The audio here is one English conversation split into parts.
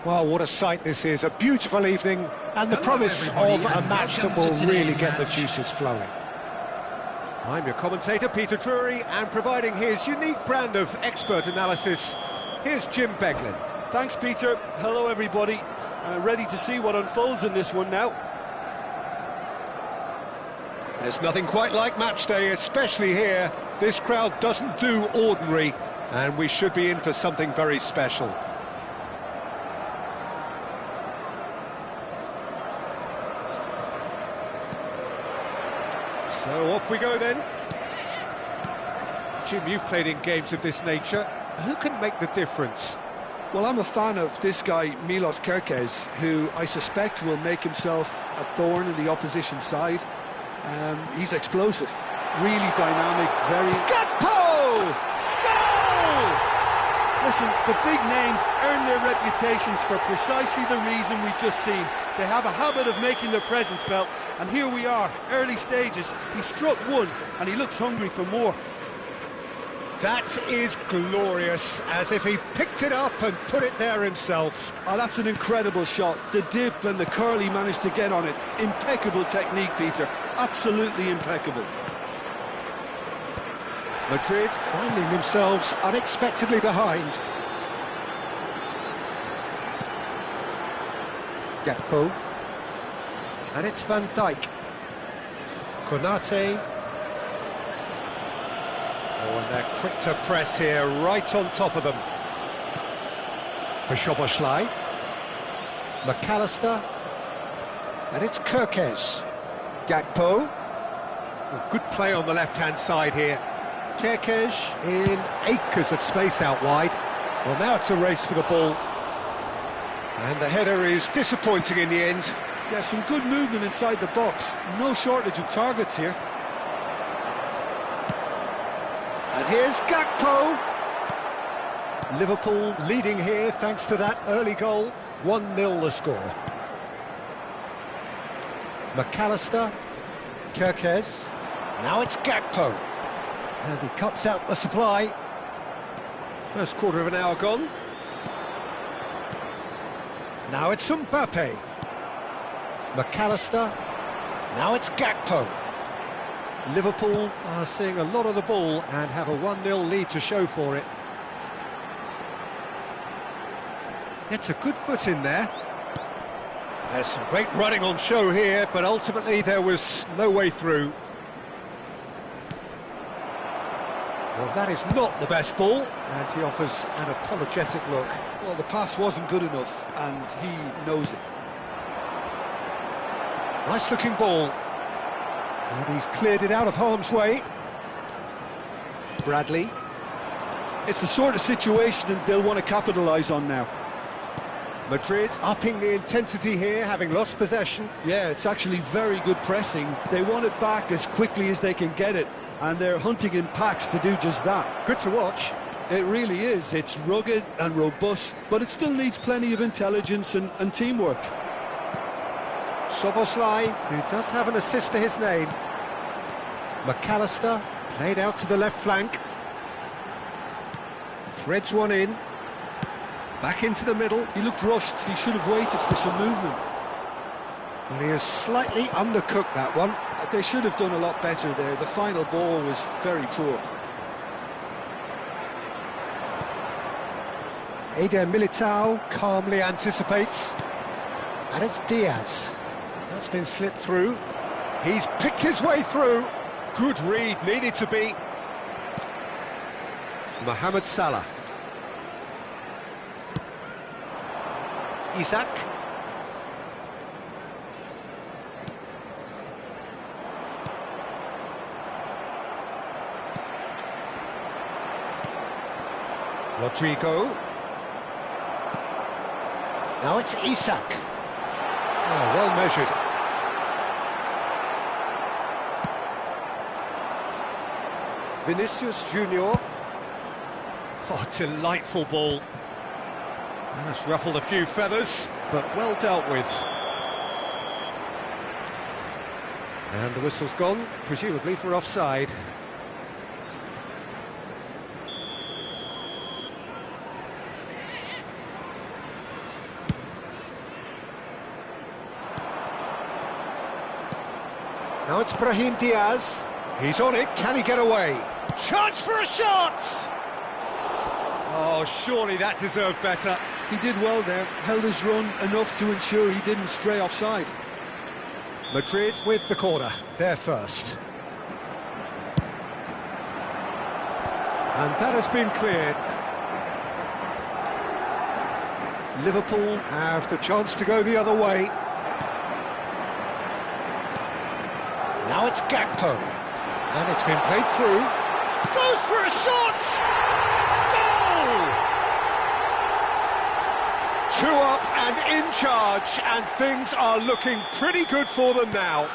Well, what a sight this is. A beautiful evening and the promise of a match that will really get the juices flowing. I'm your commentator, Peter Drury, and providing his unique brand of expert analysis, here's Jim Beglin. Thanks, Peter. Hello, everybody. Ready to see what unfolds in this one now. There's nothing quite like match day, especially here. This crowd doesn't do ordinary, and we should be in for something very special. So off we go then. Jim, you've played in games of this nature. Who can make the difference? Well, I'm a fan of this guy, Milos Kerkez, who I suspect will make himself a thorn in the opposition side. He's explosive, really dynamic, very... Gakpo! Goal! Listen, the big names earn their reputations for precisely the reason we've just seen. They have a habit of making their presence felt, and here we are, early stages. He struck one, and he looks hungry for more. That is glorious, as if he picked it up and put it there himself. Oh, that's an incredible shot. The dip and the curl he managed to get on it. Impeccable technique, Peter. Absolutely impeccable. Madrid finding themselves unexpectedly behind. Gakpo. And it's Van Dijk. Konate. Oh, and they're quick to press here, right on top of them. For Szoboszlai. McAllister. And it's Kerkez. Gakpo. Well, good play on the left-hand side here. Kerkez in acres of space out wide. Well, now it's a race for the ball. And the header is disappointing in the end. Yeah, some good movement inside the box. No shortage of targets here. And here's Gakpo. Liverpool leading here thanks to that early goal. 1-0 the score. McAllister. Kerkez. Now it's Gakpo. And he cuts out the supply. First quarter of an hour gone. Now it's Mbappe. McAllister. Now it's Gakpo. Liverpool are seeing a lot of the ball and have a 1-0 lead to show for it. It's a good foot in there. There's some great running on show here, but ultimately there was no way through. Well, that is not the best ball, and he offers an apologetic look. Well, the pass wasn't good enough, and he knows it. Nice-looking ball. And he's cleared it out of harm's way. Bradley. It's the sort of situation that they'll want to capitalise on now. Madrid upping the intensity here, having lost possession. Yeah, it's actually very good pressing. They want it back as quickly as they can get it, and they're hunting in packs to do just that. Good to watch. It really is. It's rugged and robust, but it still needs plenty of intelligence and teamwork. Szoboszlai, who does have an assist to his name. McAllister, played out to the left flank. Threads one in. Back into the middle. He looked rushed. He should have waited for some movement. Well, he has slightly undercooked that one. They should have done a lot better there. The final ball was very poor. Eder Militao calmly anticipates. And it's Diaz. That's been slipped through. He's picked his way through. Good read, needed to be. Mohamed Salah. Isaac. Rodrigo. Now it's Isaac. Oh, well measured. Vinicius Junior. Oh, delightful ball. That's ruffled a few feathers, but well dealt with. And the whistle's gone, presumably for offside. Now it's Brahim Diaz. He's on it, can he get away? Chance for a shot! Oh, surely that deserved better. He did well there, held his run enough to ensure he didn't stray offside. Madrid with the corner, they're first. And that has been cleared. Liverpool have the chance to go the other way. Now it's Gakpo. And it's been played through. Goes for a shot! Goal! 2 up and in charge, and things are looking pretty good for them now.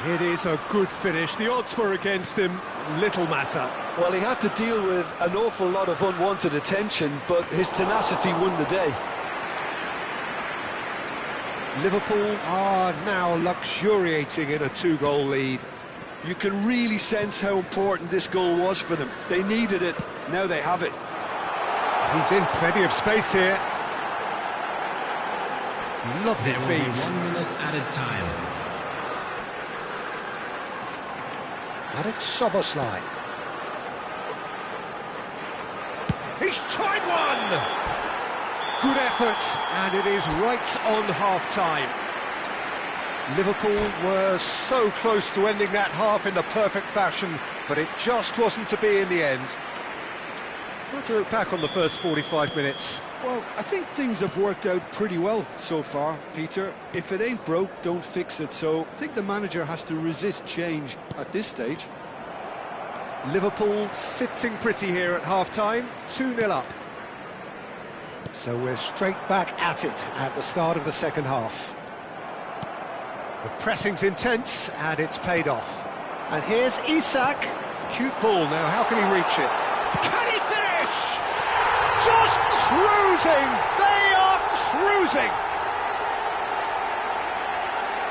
It is a good finish. The odds were against him. Little matter. Well, he had to deal with an awful lot of unwanted attention, but his tenacity won the day. Liverpool are now luxuriating in a 2-goal lead. You can really sense how important this goal was for them. They needed it, now they have it. He's in plenty of space here. Lovely feed. 1 minute added time. And it's Soboslai. He's tried one! Good effort, and it is right on half-time. Liverpool were so close to ending that half in the perfect fashion, but it just wasn't to be in the end. What do you look back on the first 45 minutes? Well, I think things have worked out pretty well so far, Peter. If it ain't broke, don't fix it. So I think the manager has to resist change at this stage. Liverpool sitting pretty here at half-time, 2-0 up. So we're straight back at it at the start of the second half. The pressing's intense, and it's paid off. And here's Isak. Cute ball now, how can he reach it? Can he finish? Just cruising! They are cruising!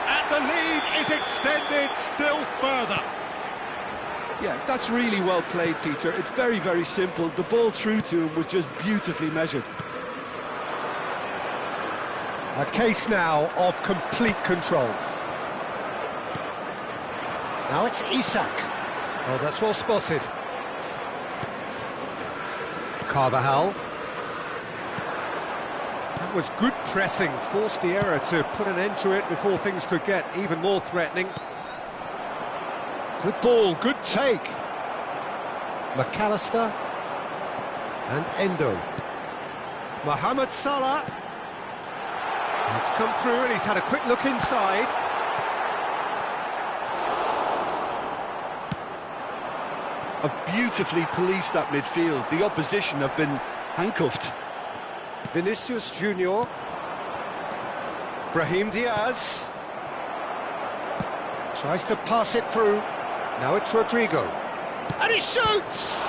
And the lead is extended still further. Yeah, that's really well played, Peter. It's very, very simple. The ball through to him was just beautifully measured. A case now of complete control. Now it's Isak. Oh, that's well spotted. Carvajal. That was good pressing, forced the error to put an end to it before things could get even more threatening. Good ball, good take. McAllister and Endo. Mohamed Salah. It's come through and he's had a quick look inside. Have beautifully policed that midfield. The opposition have been handcuffed. Vinicius Junior. Brahim Diaz. Tries to pass it through. Now it's Rodrigo. And he shoots!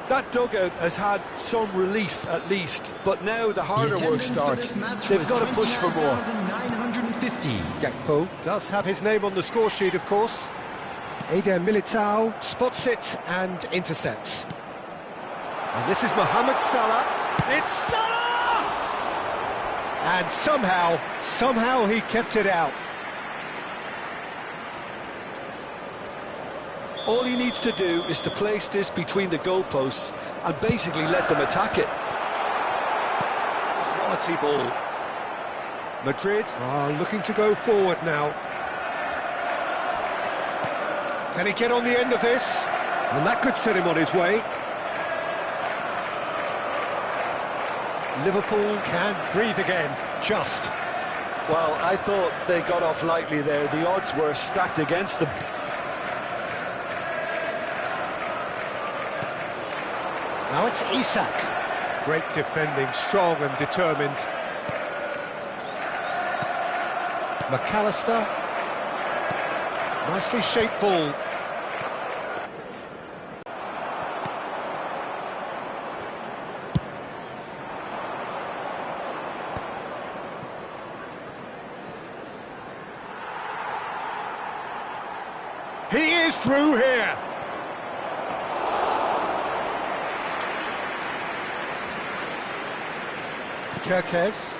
That dugout has had some relief at least, but now the harder work starts. They've got to push for more. 950. Gakpo does have his name on the score sheet, of course. Eder Militao spots it and intercepts. And this is Mohamed Salah. It's Salah! And somehow he kept it out. All he needs to do is to place this between the goalposts and basically let them attack it. Quality ball. Madrid are looking to go forward now. Can he get on the end of this? And that could set him on his way. Liverpool can breathe again, just. Well, I thought they got off lightly there. The odds were stacked against them. Now it's Isak. Great defending, strong and determined. McAllister. Nicely shaped ball. He is through here. Kirkes.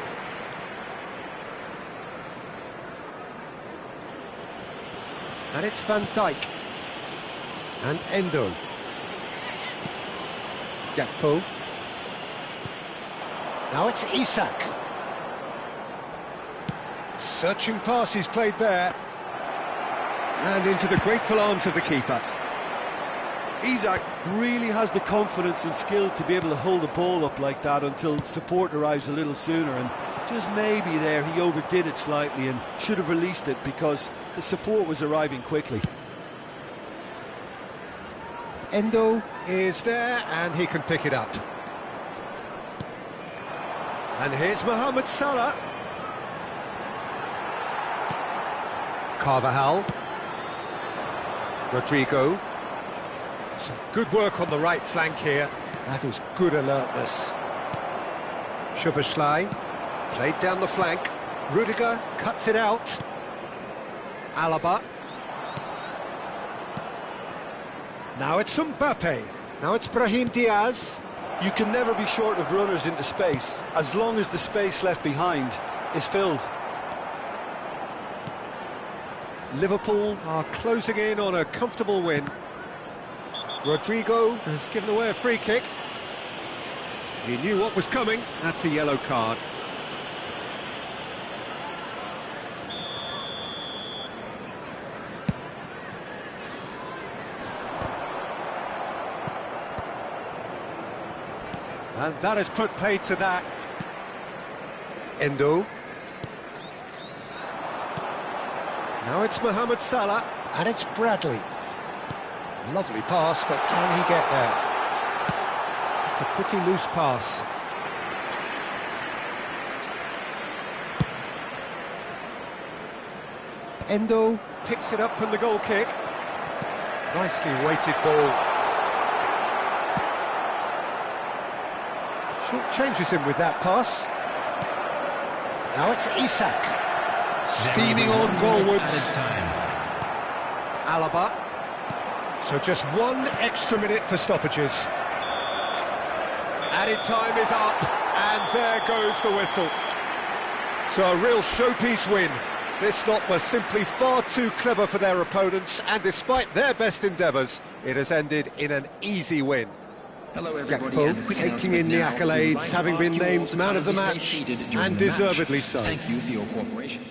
And it's Van Dijk. And Endo. Gakpo. Now it's Isak. Searching pass he's played there. And into the grateful arms of the keeper. Isak really has the confidence and skill to be able to hold the ball up like that until support arrives a little sooner, and just maybe there he overdid it slightly and should have released it because the support was arriving quickly. Endo is there and he can pick it up. And here's Mohamed Salah. Carvajal. Rodrigo. Some good work on the right flank here. That is good alertness. Szoboszlai played down the flank. Rudiger cuts it out. Alaba. Now it's Mbappe. Now it's Brahim Diaz. You can never be short of runners into space, as long as the space left behind is filled. Liverpool are closing in on a comfortable win. Rodrigo has given away a free kick. He knew what was coming. That's a yellow card. And that has put paid to that. Endo. Now it's Mohamed Salah, and it's Bradley. Lovely pass, but can he get there? It's a pretty loose pass. Endo picks it up from the goal kick. Nicely weighted ball. Short changes him with that pass. Now it's Isak. Steaming on goalwards. Alaba. So just one extra minute for stoppages. Added time is up, and there goes the whistle. So a real showpiece win. This lot was simply far too clever for their opponents, and despite their best endeavours, it has ended in an easy win. Gakpo taking in the accolades, having been named man of the match, and deservedly so. Thank you for your cooperation.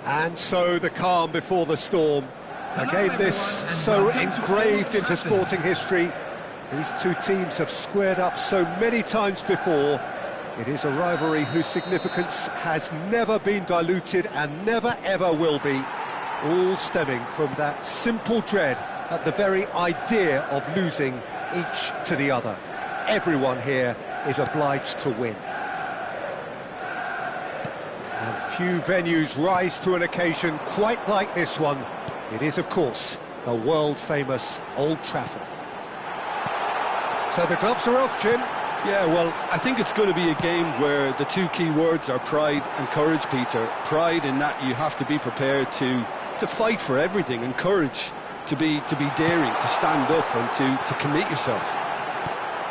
And so the calm before the storm. A game this so engraved into sporting history. These two teams have squared up so many times before. It is a rivalry whose significance has never been diluted and never ever will be. All stemming from that simple dread at the very idea of losing each to the other. Everyone here is obliged to win. And few venues rise to an occasion quite like this one. It is, of course, the world-famous Old Trafford. So the gloves are off, Jim. Yeah, well, I think it's going to be a game where the two key words are pride and courage, Peter. Pride in that you have to be prepared to fight for everything, and courage to be daring, to stand up and to commit yourself.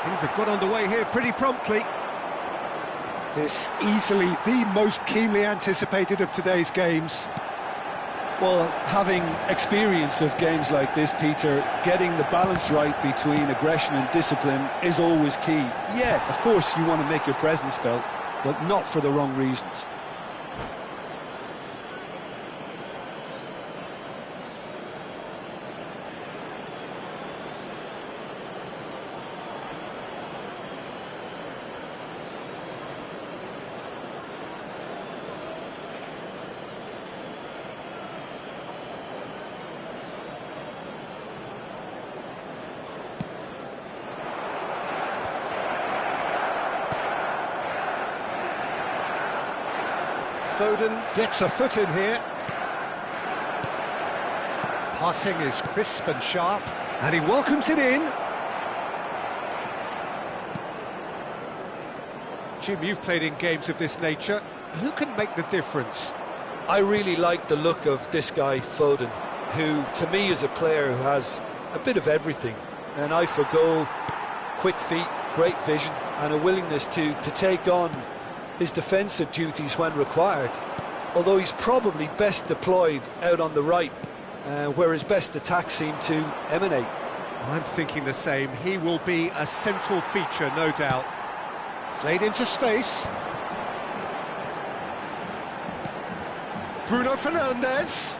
Things have got underway here pretty promptly. This easily the most keenly anticipated of today's games. Well, having experience of games like this, Peter, getting the balance right between aggression and discipline is always key. Yeah, of course you want to make your presence felt, but not for the wrong reasons. Foden gets a foot in here. Passing is crisp and sharp, and he welcomes it in. Jim, you've played in games of this nature. Who can make the difference? I really like the look of this guy, Foden, who, to me, is a player who has a bit of everything. An eye for goal, quick feet, great vision, and a willingness to take on his defensive duties when required, although he's probably best deployed out on the right, where his best attacks seem to emanate. I'm thinking the same. He will be a central feature, no doubt. Played into space. Bruno Fernandes.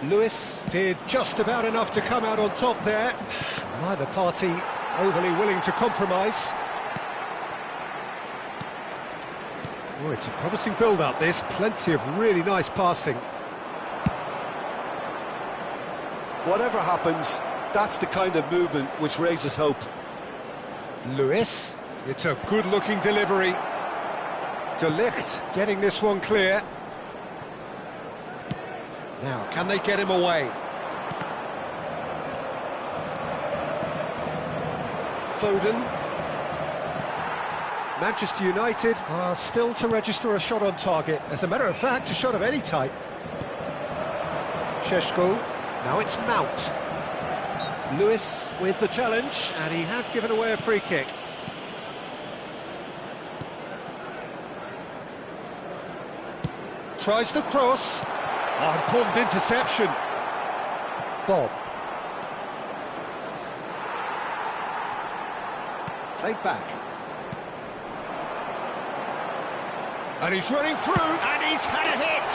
Lewis did just about enough to come out on top there. Neither party overly willing to compromise. Oh, it's a promising build-up, this. Plenty of really nice passing. Whatever happens, that's the kind of movement which raises hope. Lewis, it's a good-looking delivery. De Ligt getting this one clear. Now, can they get him away? Foden. Manchester United are still to register a shot on target. As a matter of fact, a shot of any type. Šeško. Now it's Mount. Lewis with the challenge, and he has given away a free kick. Tries to cross. Oh, important interception. Bob. Played back. And he's running through, and he's had a hit!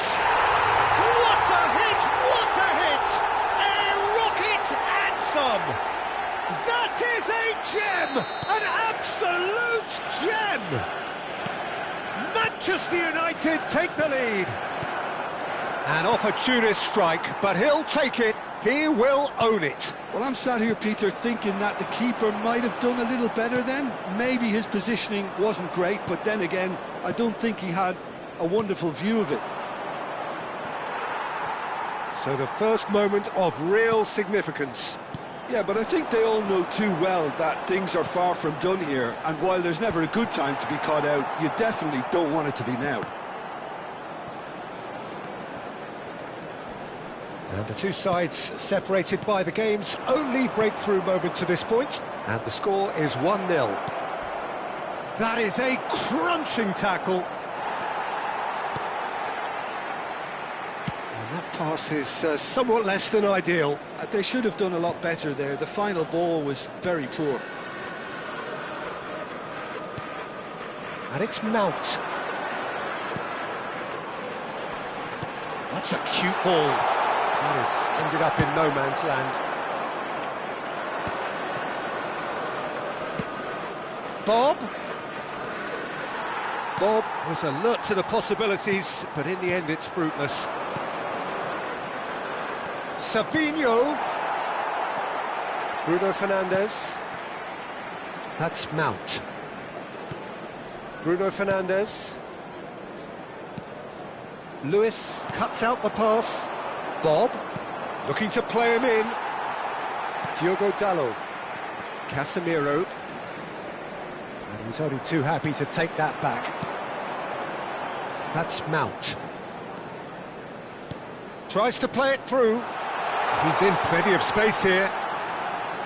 What a hit! What a hit! A rocket anthem! That is a gem! An absolute gem! Manchester United take the lead. An opportunist strike, but he'll take it. He will own it. Well, I'm sat here, Peter, thinking that the keeper might have done a little better then. Maybe his positioning wasn't great, but then again, I don't think he had a wonderful view of it. So the first moment of real significance. Yeah, but I think they all know too well that things are far from done here, and while there's never a good time to be caught out, you definitely don't want it to be now. And the two sides separated by the game's only breakthrough moment to this point. And the score is 1-0. That is a crunching tackle. And that pass is somewhat less than ideal. They should have done a lot better there. The final ball was very poor. And it's Mount. That's a cute ball. That has ended up in no man's land. Bob was alert to the possibilities, but in the end it's fruitless. Savinho. Bruno Fernandes. That's Mount. Bruno Fernandes. Lewis cuts out the pass. Bob looking to play him in. Diogo Dalot. Casemiro. And he's only too happy to take that back. That's Mount. Tries to play it through. He's in plenty of space here.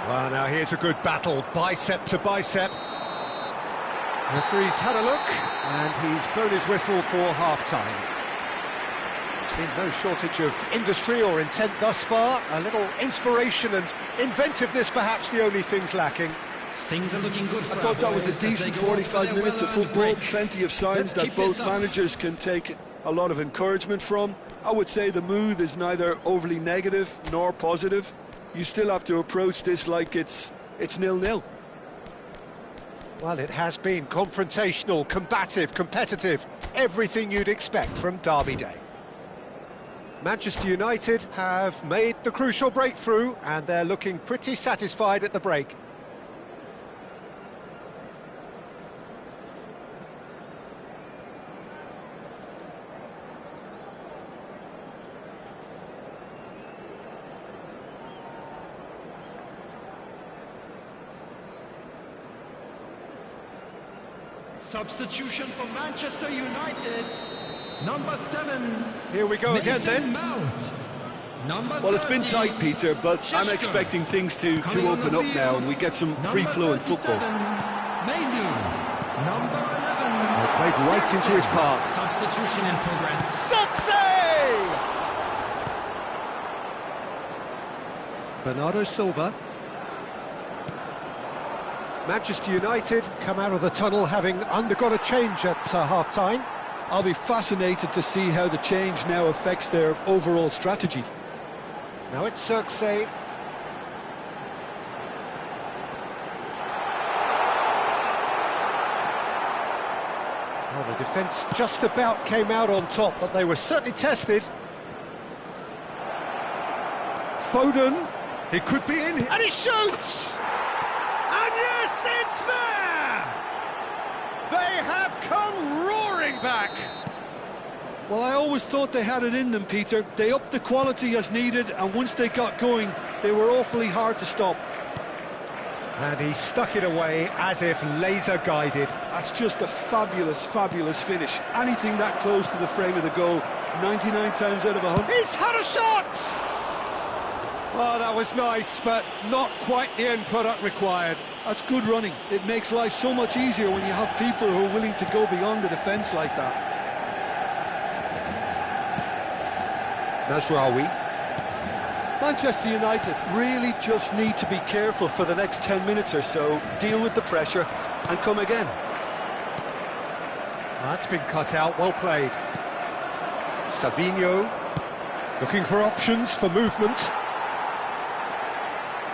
Well, now here's a good battle, bicep to bicep. Referee's had a look, and he's blown his whistle for half-time. There's been no shortage of industry or intent thus far. A little inspiration and inventiveness, perhaps the only things lacking. Things are looking good for I thought that was a decent 45 minutes of football. Plenty of signs that both managers can take a lot of encouragement from. I would say the mood is neither overly negative nor positive. You still have to approach this like it's 0-0. Well, it has been confrontational, combative, competitive, everything you'd expect from Derby Day. Manchester United have made the crucial breakthrough, and they're looking pretty satisfied at the break. Substitution for Manchester United. Number 7. Here we go again then. Mount. Number Well, it's been 30, tight, Peter, but I'm expecting things to open up now and we get some free-flowing football. Menu. Number 11. They played right into his path. Substitution in progress. Success! Bernardo Silva. Manchester United come out of the tunnel having undergone a change at half-time. I'll be fascinated to see how the change now affects their overall strategy. Now it's Circe. Well, the defence just about came out on top, but they were certainly tested. Foden, it could be in, and he shoots! And yes, it's there! They have come roaring back! Well, I always thought they had it in them, Peter. They upped the quality as needed, and once they got going, they were awfully hard to stop. And he stuck it away as if laser-guided. That's just a fabulous, fabulous finish. Anything that close to the frame of the goal, 99 times out of 100. He's had a shot! Oh, that was nice, but not quite the end product required. That's good running. It makes life so much easier when you have people who are willing to go beyond the defence like that. Mazraoui. Manchester United really just need to be careful for the next 10 minutes or so, deal with the pressure and come again. That's been cut out, well played. Savinho, looking for options for movement.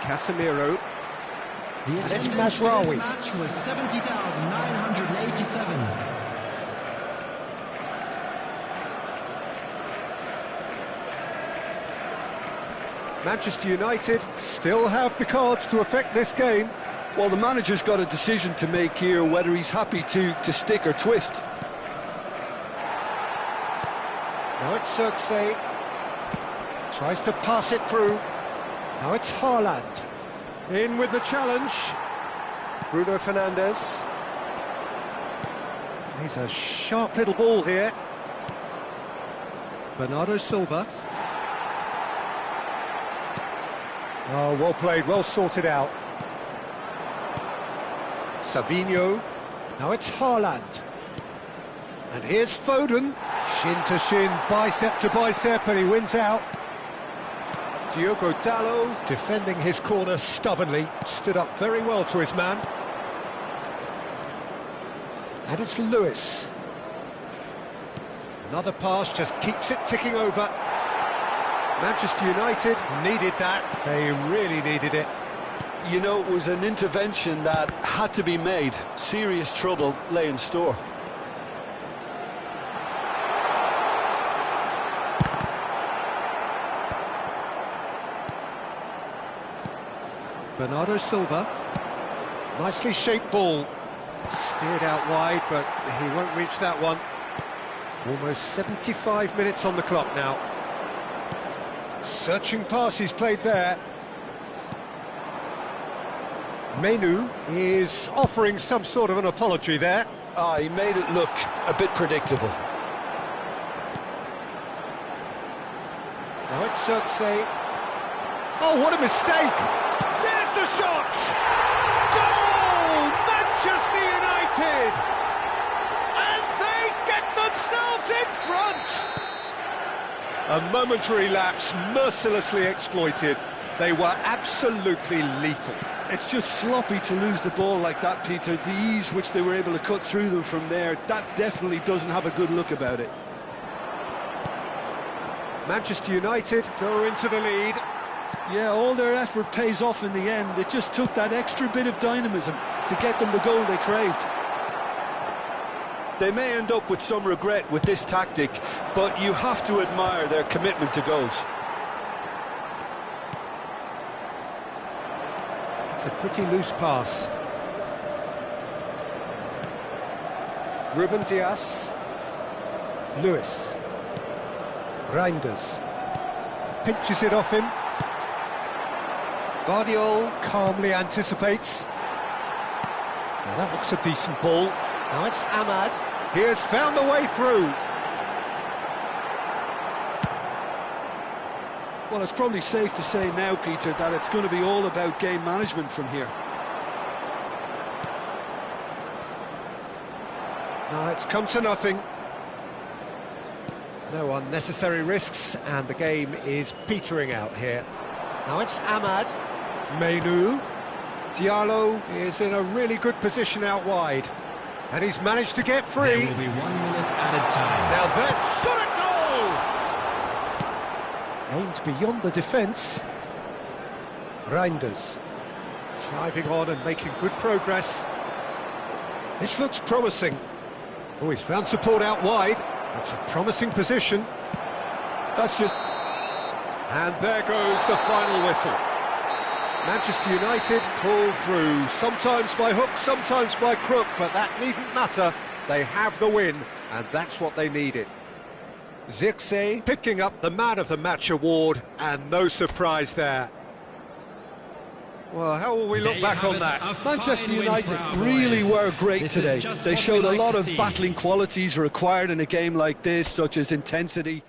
Casemiro. And it's Mazraoui. This match was 70,987. Manchester United still have the cards to affect this game. Well, the manager's got a decision to make here, whether he's happy to stick or twist. Now it's Circe. Tries to pass it through. Now it's Haaland. In with the challenge. Bruno Fernandes. He's a sharp little ball here. Bernardo Silva. Oh, well played, well sorted out. Savinho. Now it's Haaland. And here's Foden. Shin to shin, bicep to bicep, and he wins out. Diogo Dalot, defending his corner stubbornly, stood up very well to his man. And it's Lewis. Another pass just keeps it ticking over. Manchester United needed that. They really needed it. You know, it was an intervention that had to be made. Serious trouble lay in store. Bernardo Silva. Nicely shaped ball. Steered out wide, but he won't reach that one. Almost 75 minutes on the clock now. Searching pass he's played there. Menu is offering some sort of an apology there. He made it look a bit predictable. Now it's Xerxes. Oh, what a mistake! There's the shot! Goal! Manchester United! And they get themselves in front! A momentary lapse mercilessly exploited. They were absolutely lethal. It's just sloppy to lose the ball like that, Peter. The ease which they were able to cut through them from there, that definitely doesn't have a good look about it. Manchester United go into the lead. Yeah, all their effort pays off in the end. It just took that extra bit of dynamism to get them the goal they craved. They may end up with some regret with this tactic, but you have to admire their commitment to goals. It's a pretty loose pass. Ruben Dias. Lewis. Reinders. Pinches it off him. Guardiol calmly anticipates. Now that looks a decent ball. Now it's Ahmad. He has found the way through. Well, it's probably safe to say now, Peter, that it's going to be all about game management from here. Now it's come to nothing. No unnecessary risks, and the game is petering out here. Now it's Ahmad. Menu. Diallo is in a really good position out wide. And he's managed to get free. There will be 1 minute added time. Now that's shot at goal! Aimed beyond the defence. Reinders. Driving on and making good progress. This looks promising. Oh, he's found support out wide. It's a promising position. That's just... And there goes the final whistle. Manchester United pull through, sometimes by hook, sometimes by crook, but that needn't matter. They have the win, and that's what they needed. Xerxes picking up the Man of the Match award, and no surprise there. Well, how will we look back on that? Manchester United really were great today. They showed a lot of battling qualities required in a game like this, such as intensity.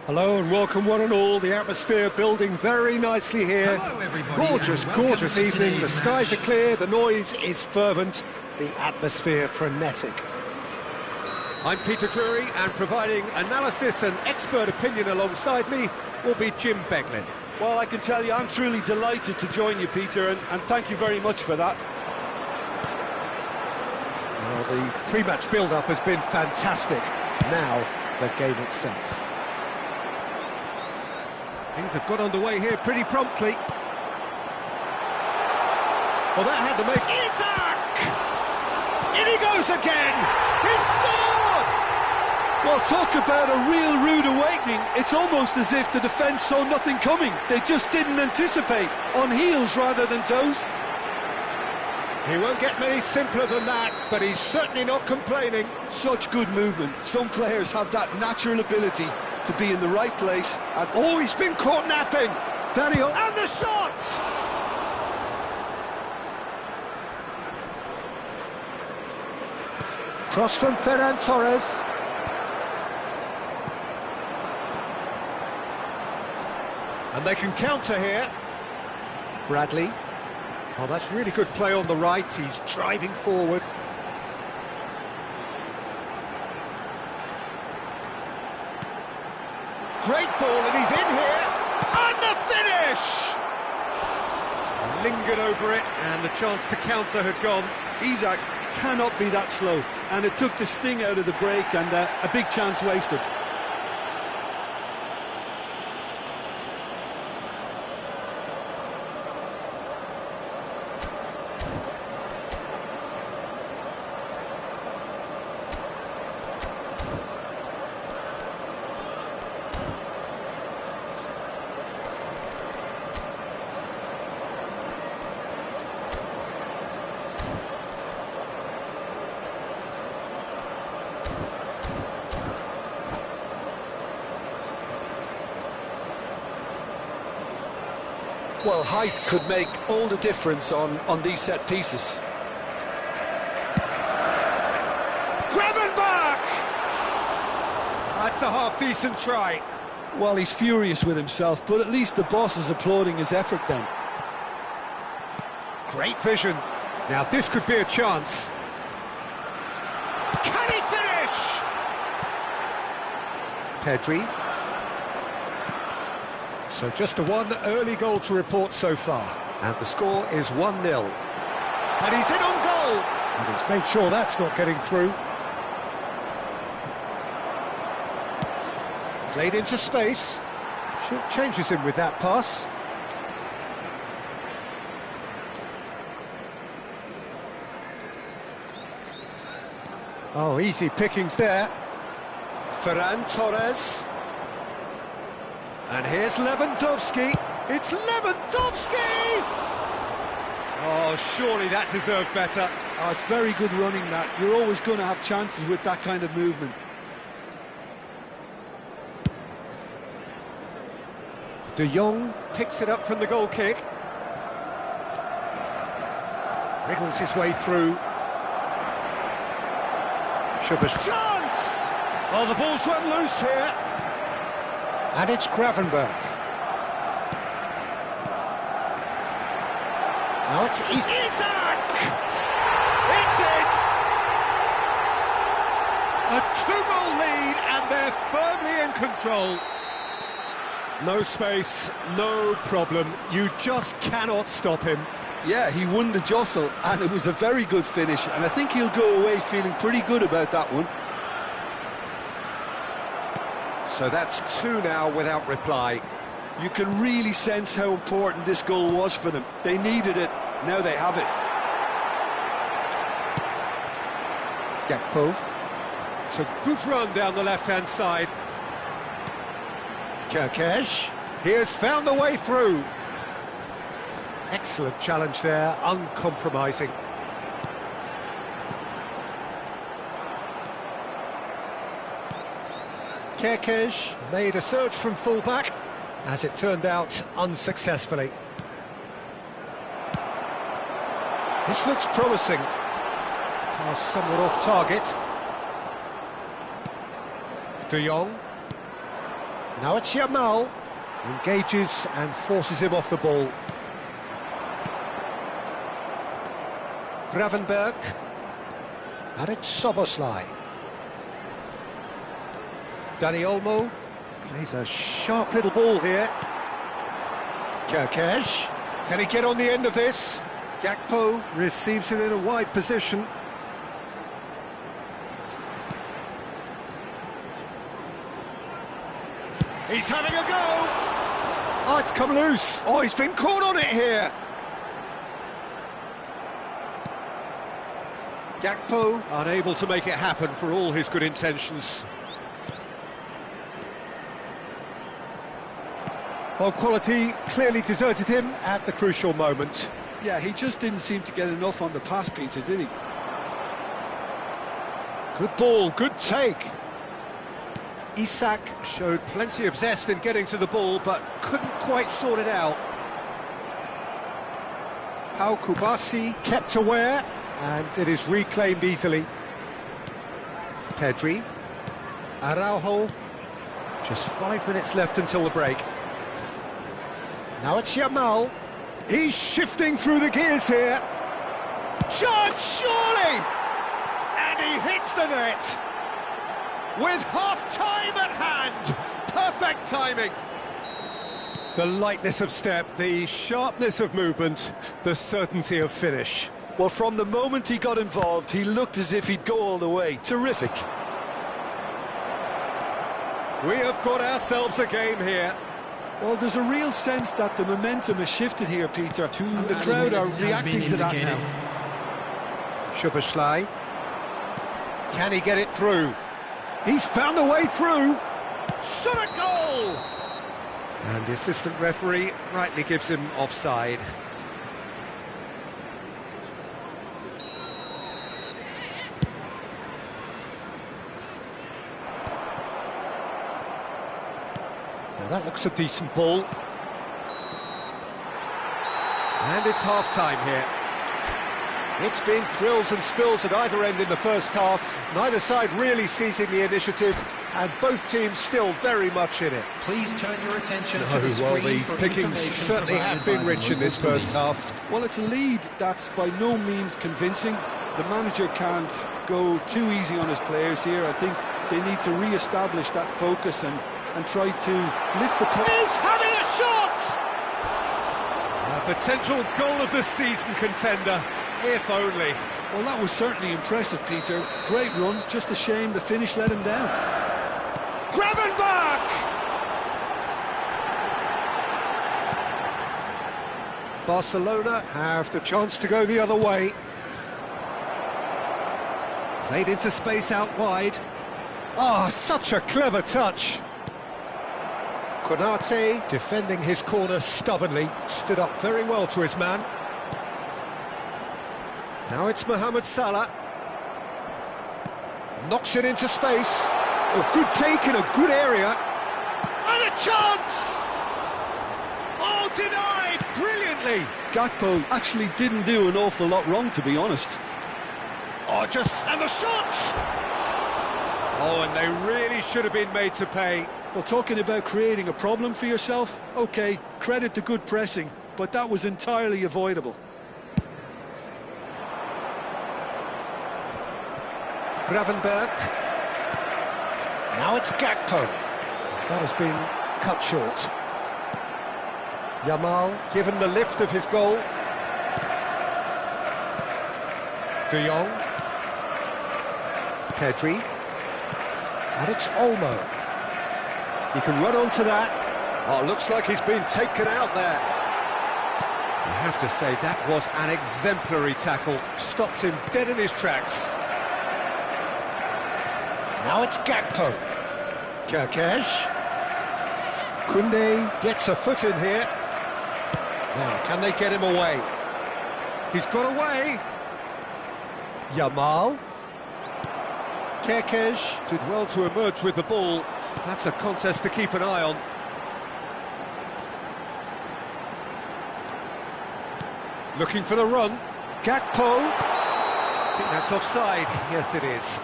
Hello and welcome one and all. The atmosphere building very nicely here. Hello, everybody, Gorgeous, and welcome gorgeous to the evening. The match. skies are clear, the noise is fervent, the atmosphere frenetic. I'm Peter Drury, and providing analysis and expert opinion alongside me will be Jim Beglin. Well, I can tell you, I'm truly delighted to join you, Peter, and thank you very much for that. Well, the pre-match build-up has been fantastic. Now, the game itself. Things have got underway here pretty promptly. Well, that had to make... Isak! In he goes again! He's scored! Well, talk about a real rude awakening. It's almost as if the defence saw nothing coming. They just didn't anticipate, on heels rather than toes. He won't get many simpler than that, but he's certainly not complaining. Such good movement. Some players have that natural ability to be in the right place at... Oh, he's been caught napping! Daniel, and the shots! Cross from Ferran Torres. And they can counter here. Bradley. Oh, that's really good play on the right. He's driving forward. Great ball, and he's in here. And the finish! Lingered over it, and the chance to counter had gone. Isak cannot be that slow, and it took the sting out of the break, and a big chance wasted. Well, height could make all the difference on these set pieces. Gravenberch! That's a half-decent try. Well, he's furious with himself, but at least the boss is applauding his effort then. Great vision. Now this could be a chance. Can he finish? Pedri. So just one early goal to report so far. And the score is 1-0. And he's in on goal. And he's made sure that's not getting through. Played into space. Short changes him with that pass. Oh, easy pickings there. Ferran Torres. And here's Lewandowski. It's Lewandowski! Oh, surely that deserved better. Oh, it's very good running, that. You're always going to have chances with that kind of movement. De Jong picks it up from the goal kick. Wriggles his way through. Chance! Oh, the ball's run loose here. And it's Gravenberch. Now it's Isak! It's in! A two-goal lead, and they're firmly in control. No space, no problem. You just cannot stop him. Yeah, he won the jostle, and it was a very good finish, and I think he'll go away feeling pretty good about that one. So that's two now without reply. You can really sense how important this goal was for them. They needed it, now they have it. Gakpo. It's a good run down the left-hand side. Kirkesh. He has found the way through. Excellent challenge there, uncompromising. Kirkesh made a surge from full-back, as it turned out, unsuccessfully. This looks promising. Pass somewhat off target. De Jong. Now it's Yamal. Engages and forces him off the ball. Gravenberg. And it's Soboslai. Dani Olmo plays a sharp little ball here. Kerkesh. Can he get on the end of this? Gakpo receives it in a wide position. He's having a go! Oh, it's come loose! Oh, he's been caught on it here! Gakpo unable to make it happen for all his good intentions. Well, quality clearly deserted him at the crucial moment. Yeah, he just didn't seem to get enough on the pass, Peter, did he? Good ball, good take. Isak showed plenty of zest in getting to the ball, but couldn't quite sort it out. Pau Kubasi kept aware, and it is reclaimed easily. Pedri. Araujo. Just 5 minutes left until the break. Now it's Yamal. He's shifting through the gears here. Shot, surely! And he hits the net. With half-time at hand. Perfect timing. The lightness of step, the sharpness of movement, the certainty of finish. Well, from the moment he got involved, he looked as if he'd go all the way. Terrific. We have got ourselves a game here. Well, there's a real sense that the momentum has shifted here, Peter, and the crowd are reacting to that now. Szoboszlai. Can he get it through? He's found a way through. Shot a goal! And the assistant referee rightly gives him offside. Now that looks a decent ball. And it's half-time here. It's been thrills and spills at either end in the first half. Neither side really seizing the initiative, and both teams still very much in it. Please turn your attention to the Well, the screen for pickings information certainly have provided been by rich in this local first police. half. Well, it's a lead that's by no means convincing. The manager can't go too easy on his players here. I think they need to re-establish that focus and try to lift the... He's having a shot! A potential goal of the season contender, if only. Well, that was certainly impressive, Peter. Great run, just a shame the finish let him down. Gravenberg! Barcelona have the chance to go the other way. Played into space out wide. Oh, such a clever touch. Konate, defending his corner stubbornly, stood up very well to his man. Now it's Mohamed Salah. Knocks it into space. Oh, good take in a good area. And a chance! Oh, denied brilliantly. Gakpo actually didn't do an awful lot wrong, to be honest. Oh, and the shot! Oh, and they really should have been made to pay. Well, talking about creating a problem for yourself, OK, credit to good pressing, but that was entirely avoidable. Gravenberg. Now it's Gakpo. That has been cut short. Yamal given the lift of his goal. De Jong. Pedri. And it's Olmo. He can run onto that. Oh, looks like he's been taken out there. You have to say that was an exemplary tackle. Stopped him dead in his tracks. Now it's Gakpo. Kerkesh. Koundé gets a foot in here. Now, can they get him away? He's got away. Yamal. Kerkesh did well to emerge with the ball. That's a contest to keep an eye on. Looking for the run. Gakpo. I think that's offside. Yes, it is.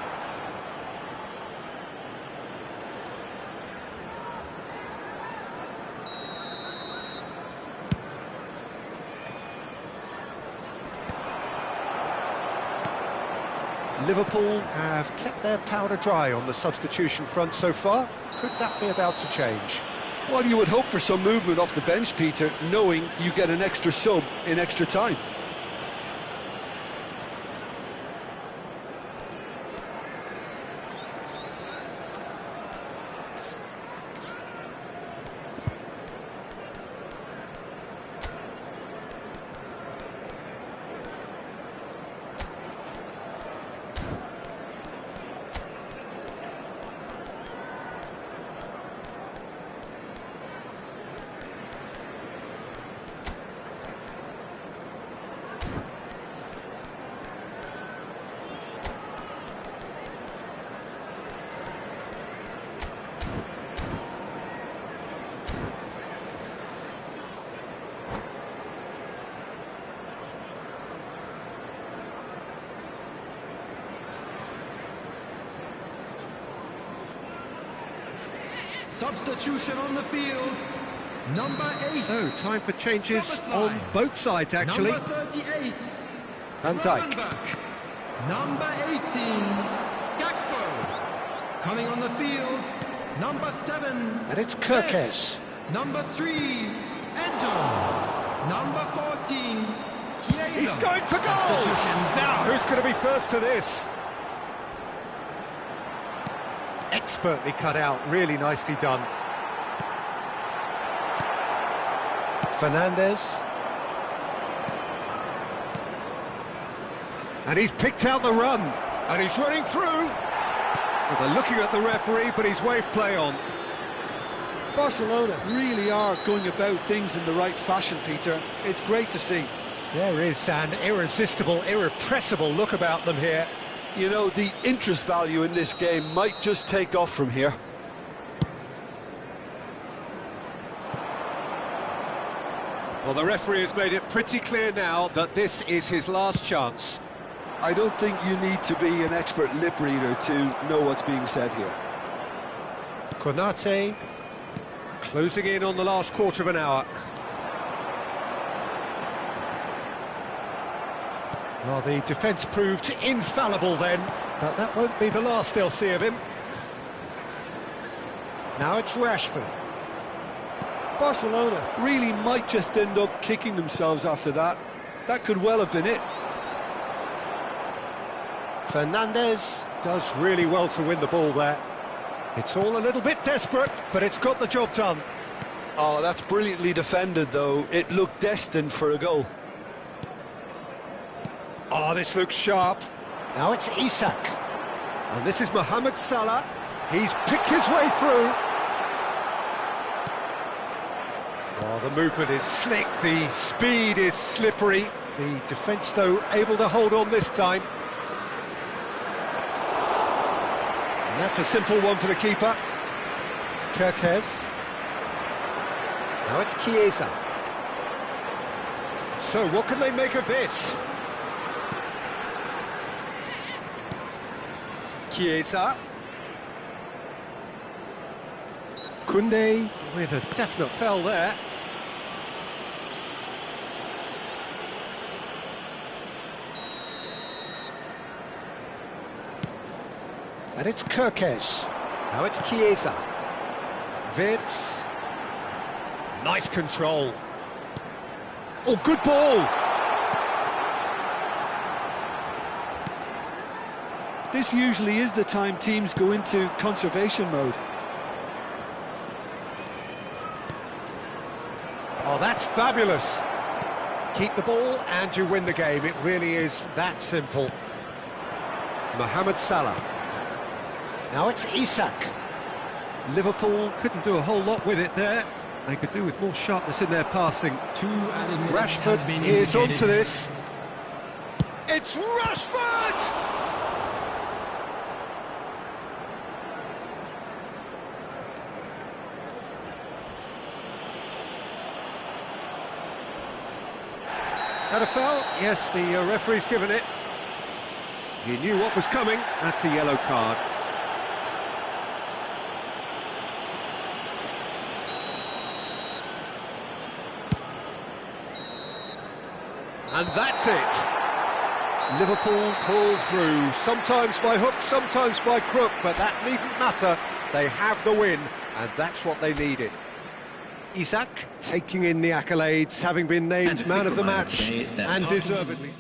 Liverpool have kept their powder dry on the substitution front so far. Could that be about to change? Well, you would hope for some movement off the bench, Peter, knowing you get an extra sub in extra time. Substitution on the field. Number 8. So, time for changes on both sides, actually. Number 38. Van Dijk. Number 18. Gakpo. Coming on the field. Number 7. And it's Kirkes. Besi. Number 3. Endo. Number 14. Chiesa. He's going for goal! Now, who's going to be first to this? Expertly cut out, really nicely done. Fernandes. And he's picked out the run. And he's running through. Well, they're looking at the referee, but he's waved play on. Barcelona really are going about things in the right fashion, Peter. It's great to see. There is an irresistible, irrepressible look about them here. You know, the interest value in this game might just take off from here. Well, the referee has made it pretty clear now that this is his last chance. I don't think you need to be an expert lip reader to know what's being said here. Konate closing in on the last quarter of an hour. Well, the defence proved infallible then, but that won't be the last they'll see of him. Now it's Rashford. Barcelona really might just end up kicking themselves after that. That could well have been it. Fernandes does really well to win the ball there. It's all a little bit desperate, but it's got the job done. Oh, that's brilliantly defended, though. It looked destined for a goal. Oh, this looks sharp. Now it's Isak. And this is Mohamed Salah. He's picked his way through. Oh, the movement is slick, the speed is slippery. The defence, though, able to hold on this time. And that's a simple one for the keeper. Kirkes. Now it's Chiesa. So what can they make of this? Chiesa. Koundé with a definite foul there. And it's Kirkes. Now it's Chiesa. Vitz. Nice control. Oh, good ball! This usually is the time teams go into conservation mode. Oh, that's fabulous. Keep the ball and you win the game. It really is that simple. Mohamed Salah. Now it's Isak. Liverpool couldn't do a whole lot with it there. They could do with more sharpness in their passing. 2 added minutes Rashford has been is indicated. onto this. It's Rashford! Had a foul? Yes, the referee's given it. He knew what was coming. That's a yellow card. And that's it. Liverpool pull through, sometimes by hook, sometimes by crook, but that needn't matter. They have the win, and that's what they needed. Isak taking in the accolades, having been named man of the match, and deservedly.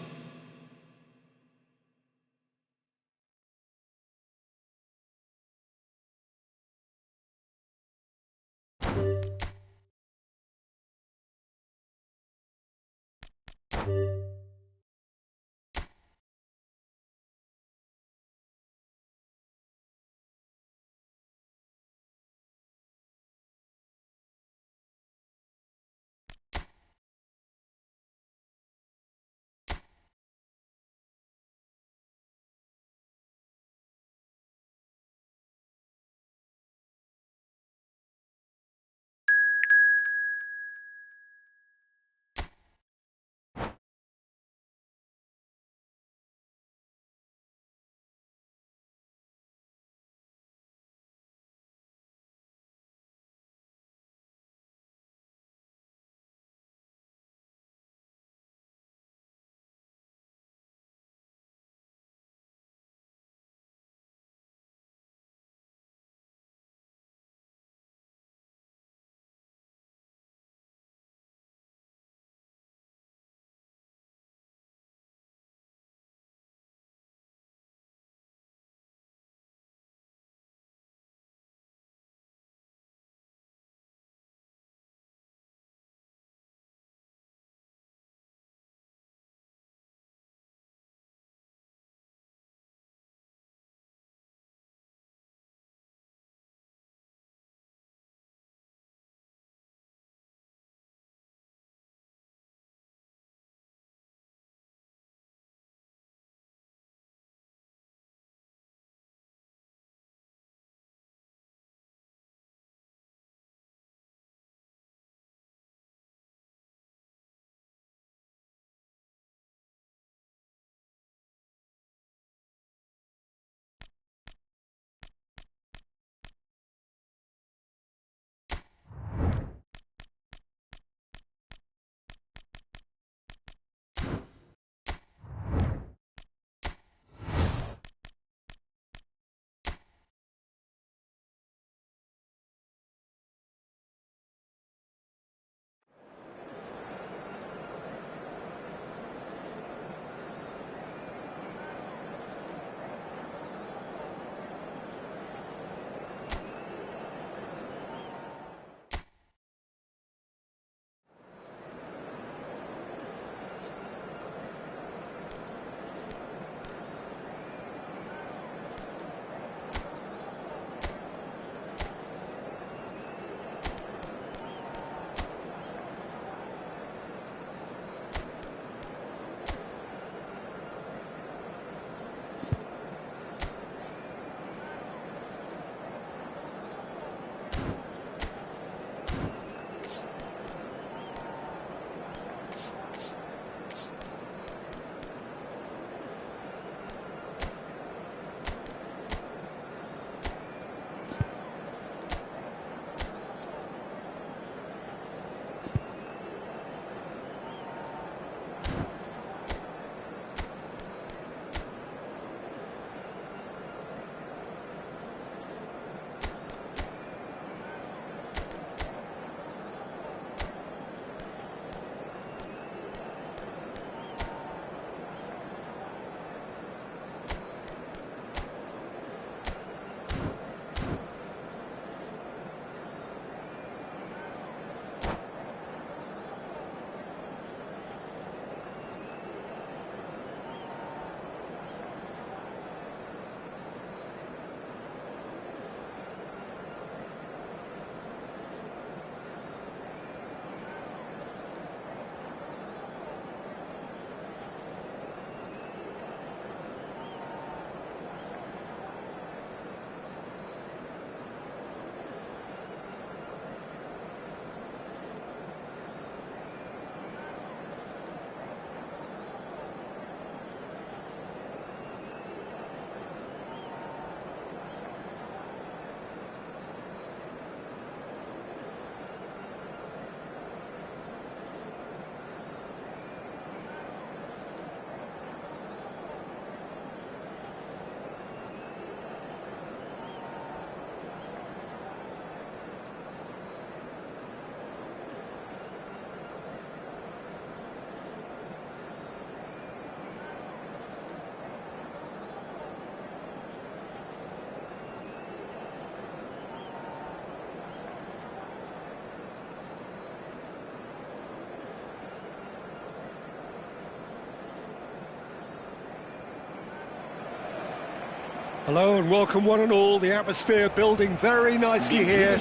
Hello and welcome one and all. The atmosphere building very nicely here.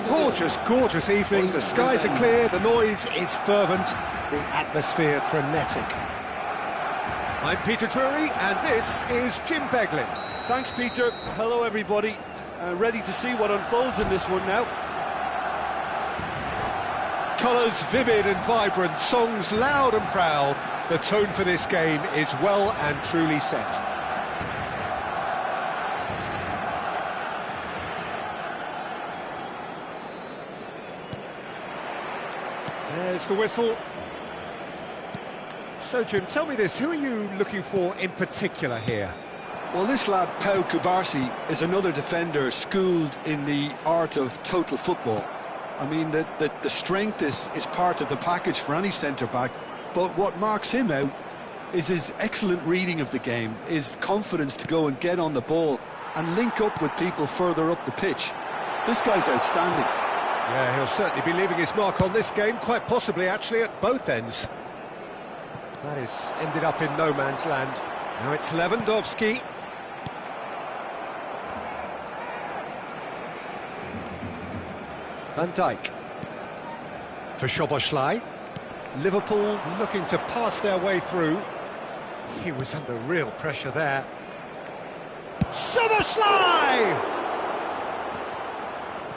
Gorgeous, gorgeous evening. The skies are clear, the noise is fervent, the atmosphere frenetic. I'm Peter Drury and this is Jim Beglin. Thanks, Peter. Hello, everybody. Ready to see what unfolds in this one now. Colours vivid and vibrant, songs loud and proud. The tone for this game is well and truly set. There's the whistle. So, Jim, tell me this, who are you looking for in particular here? Well, this lad, Pau Kubarsi, is another defender schooled in the art of total football. I mean, the strength is part of the package for any centre-back, but what marks him out is his excellent reading of the game, his confidence to go and get on the ball and link up with people further up the pitch. This guy's outstanding. Yeah, he'll certainly be leaving his mark on this game, quite possibly actually at both ends. That has ended up in no man's land. Now it's Lewandowski. Van Dijk. For Szoboszlai. Liverpool looking to pass their way through. He was under real pressure there. Szoboszlai!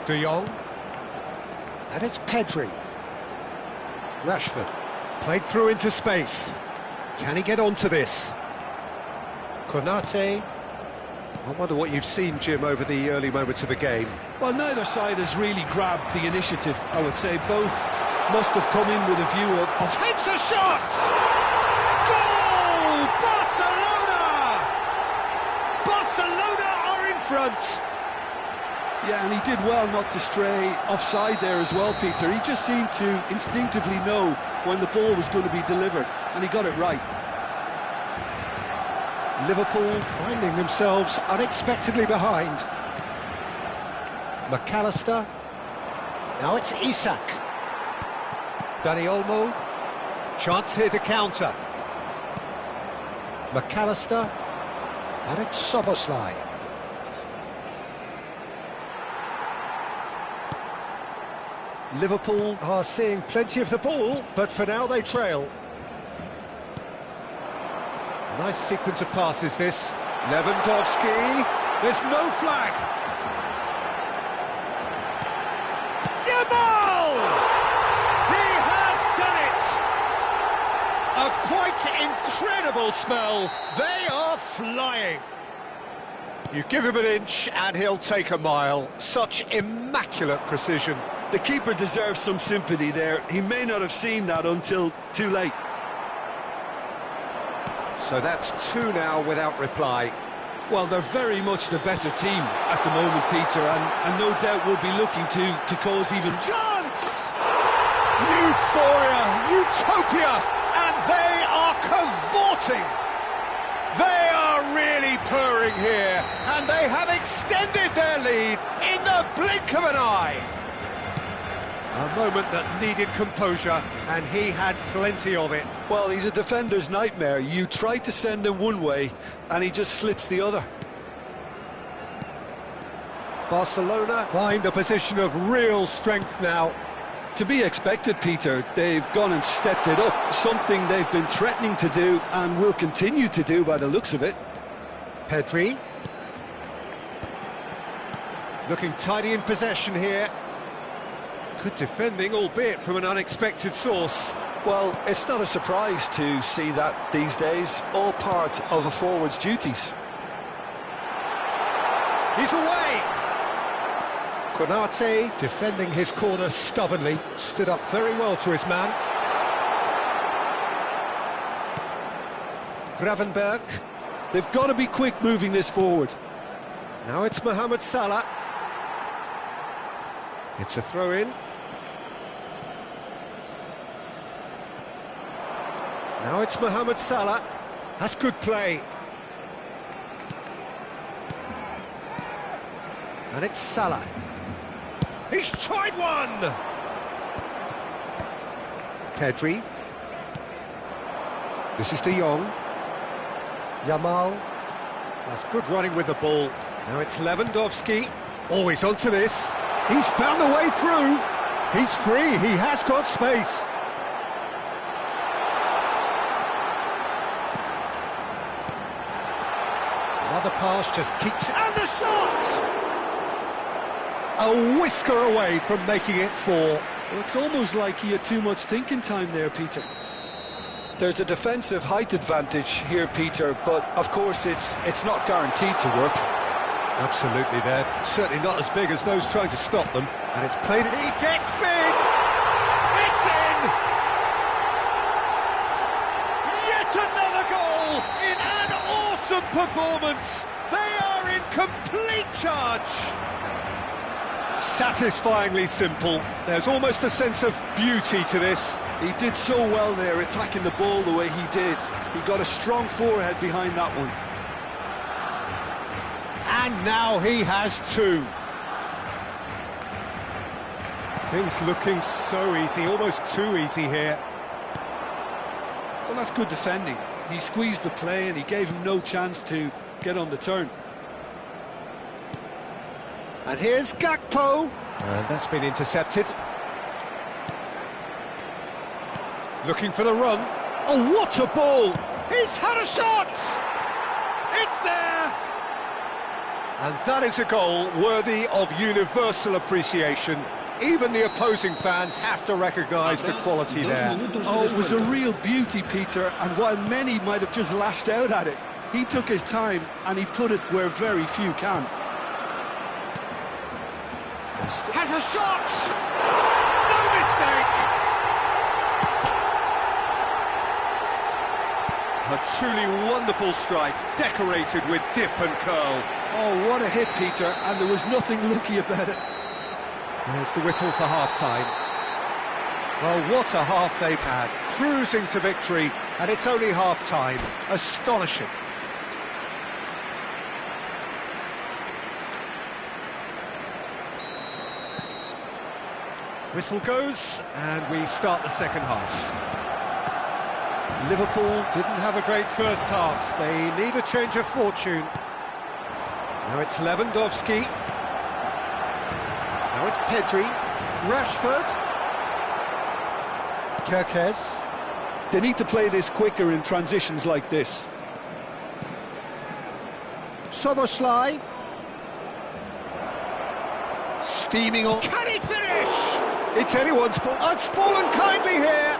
De Jong. And it's Pedri. Rashford. Played through into space. Can he get onto this? Konate. I wonder what you've seen, Jim, over the early moments of the game. Well, neither side has really grabbed the initiative, I would say. Both must have come in with a view of Takes a shot! Goal! Barcelona! Barcelona are in front! Yeah, and he did well not to stray offside there as well, Peter. He just seemed to instinctively know when the ball was going to be delivered, and he got it right. Liverpool finding themselves unexpectedly behind. McAllister. Now it's Isak. Dani Olmo. Chance here to counter. McAllister. And it's Szoboszlai. Liverpool are seeing plenty of the ball, but for now they trail. Nice sequence of passes this. Lewandowski. There's no flag. Yamal! He has done it! A quite incredible spell. They are flying. You give him an inch and he'll take a mile. Such immaculate precision. The keeper deserves some sympathy there. He may not have seen that until too late. So that's two now without reply. Well, they're very much the better team at the moment, Peter, and no doubt will be looking to cause even... Chance! Euphoria, utopia, and they are cavorting. They are really purring here, and they have extended their lead in the blink of an eye. A moment that needed composure, and he had plenty of it. Well, he's a defender's nightmare. You try to send him one way, and he just slips the other. Barcelona find a position of real strength now. To be expected, Peter. They've gone and stepped it up, something they've been threatening to do and will continue to do by the looks of it. Pedri. Looking tidy in possession here. Good defending, albeit from an unexpected source. Well, it's not a surprise to see that these days, all part of a forward's duties. He's away! Konate defending his corner stubbornly, stood up very well to his man. Gravenberg. They've got to be quick moving this forward. Now it's Mohamed Salah. It's a throw-in. Now it's Mohamed Salah. That's good play. And it's Salah. He's tried one! Pedri. This is De Jong. Yamal. That's good running with the ball. Now it's Lewandowski. Oh, he's onto this. He's found the way through. He's free. He has got space. Another pass just keeps... And the shot! A whisker away from making it 4. Well, it's almost like he had too much thinking time there, Peter. There's a defensive height advantage here, Peter, but of course it's not guaranteed to work. Absolutely, they're certainly not as big as those trying to stop them. And it's played... He gets big! It's in! Yet another goal in an awesome performance! They are in complete charge! Satisfyingly simple. There's almost a sense of beauty to this. He did so well there, attacking the ball the way he did. He got a strong forehead behind that one. And now he has 2. Things looking so easy, almost too easy here. Well, that's good defending. He squeezed the play and he gave him no chance to get on the turn. And here's Gakpo. And that's been intercepted. Looking for the run. Oh, what a ball! He's had a shot! It's there! And that is a goal worthy of universal appreciation. Even the opposing fans have to recognise the quality there. Oh, it was a real beauty, Peter, and while many might have just lashed out at it, he took his time and he put it where very few can. Has a shot! No mistake! A truly wonderful strike, decorated with dip and curl. Oh, what a hit, Peter, and there was nothing lucky about it. There's the whistle for half-time. Well, what a half they've had, cruising to victory, and it's only half-time. Astonishing. Whistle goes, and we start the second half. Liverpool didn't have a great first half. They need a change of fortune. Now it's Lewandowski. Now it's Pedri. Rashford. Kirkes. They need to play this quicker in transitions like this. Szoboszlai. Steaming on. Can he finish? It's anyone's ball. Oh, it's fallen kindly here.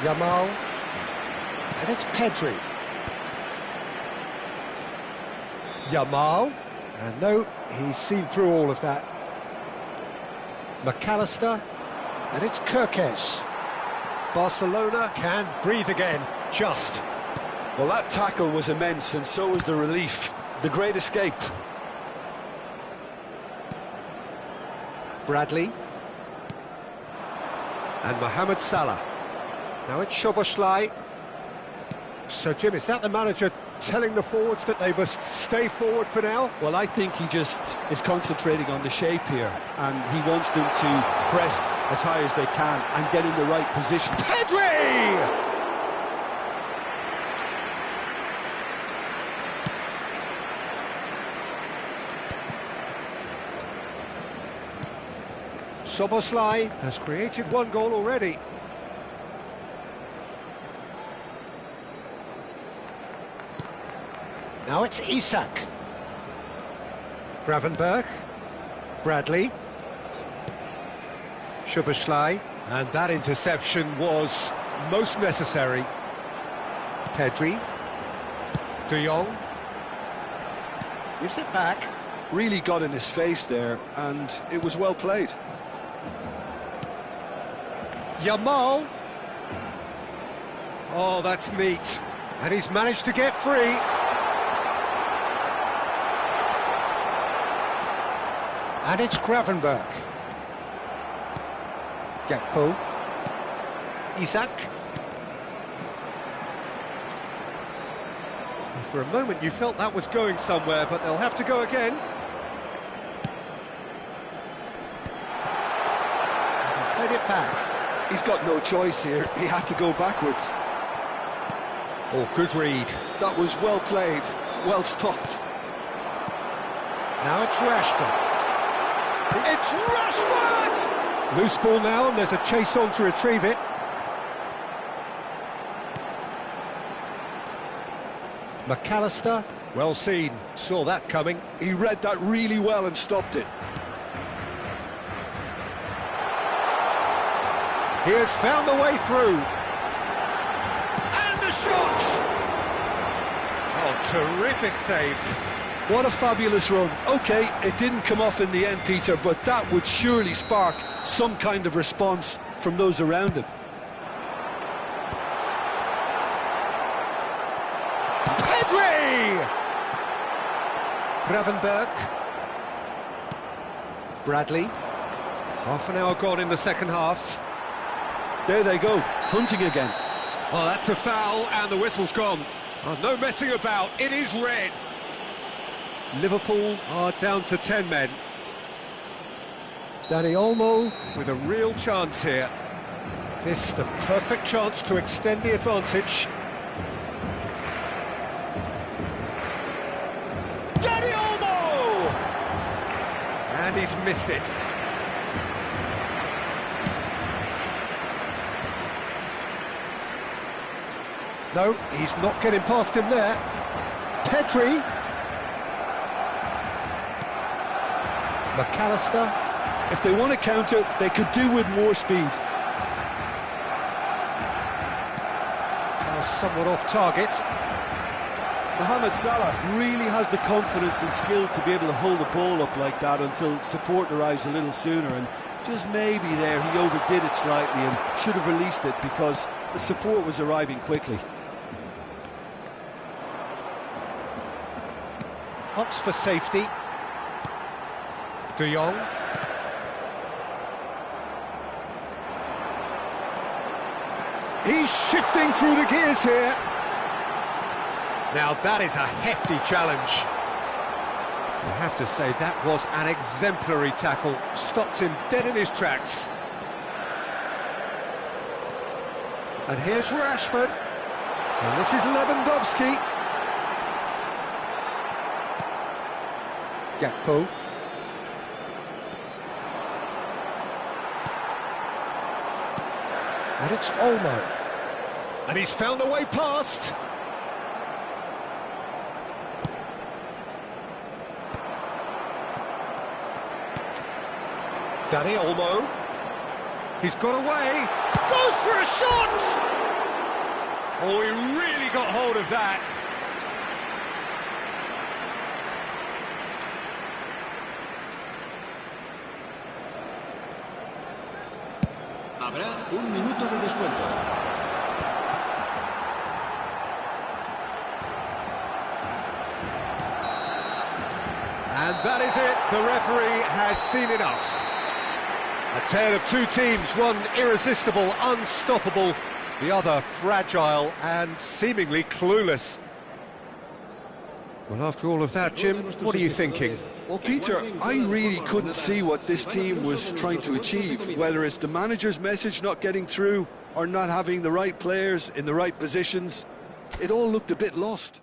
Yamal. And it's Pedri. Yamal. And no, he's seen through all of that. McAllister. And it's Kirkes. Barcelona can breathe again. Just. Well, that tackle was immense, and so was the relief. The great escape. Bradley. And Mohamed Salah. Now it's Szoboszlai. So, Jim, is that the manager telling the forwards that they must stay forward for now? Well, I think he just is concentrating on the shape here, and he wants them to press as high as they can and get in the right position. Pedri! Szoboszlai has created one goal already. Now it's Isak. Gravenberch. Bradley. Szoboszlai. And that interception was most necessary. Pedri. De Jong. Gives it back. Really got in his face there, and it was well played. Yamal. Oh, that's neat. And he's managed to get free. And it's Gravenberch. Gakpo. Isak. For a moment you felt that was going somewhere, but they'll have to go again. He's played it back. He's got no choice here. He had to go backwards. Oh, good read. That was well played, well stopped. Now it's Rashford. It's Rashford! Loose ball now, and there's a chase on to retrieve it. McAllister, well seen, saw that coming. He read that really well and stopped it. He has found the way through. And the shot! Oh, terrific save. What a fabulous run. OK, it didn't come off in the end, Peter, but that would surely spark some kind of response from those around him. Pedri! Gravenberg. Bradley. Half an hour gone in the second half. There they go, hunting again. Oh, that's a foul, and the whistle's gone. Oh, no messing about, it is red. Liverpool are down to 10 men. Dani Olmo with a real chance here. This the perfect chance to extend the advantage. Dani Olmo! And he's missed it. No, he's not getting past him there. Pedri. McAllister. If they want to counter, they could do with more speed. Somewhat off target. Mohamed Salah really has the confidence and skill to be able to hold the ball up like that until support arrives a little sooner, and just maybe there he overdid it slightly and should have released it because the support was arriving quickly. Opts for safety. De Jong. He's shifting through the gears here. Now that is a hefty challenge. I have to say that was an exemplary tackle. Stopped him dead in his tracks. And here's Rashford. And this is Lewandowski. Gakpo. And it's Olmo. And he's found the way past. Dani Olmo. He's got away. Goes for a shot! Oh, he really got hold of that. Habrá un minuto de descuento. And that is it. The referee has seen enough. A tale of two teams, one irresistible, unstoppable, the other fragile and seemingly clueless. Well, after all of that, Jim, what are you thinking? Well, Peter, I really couldn't see what this team was trying to achieve, whether it's the manager's message not getting through or not having the right players in the right positions. It all looked a bit lost.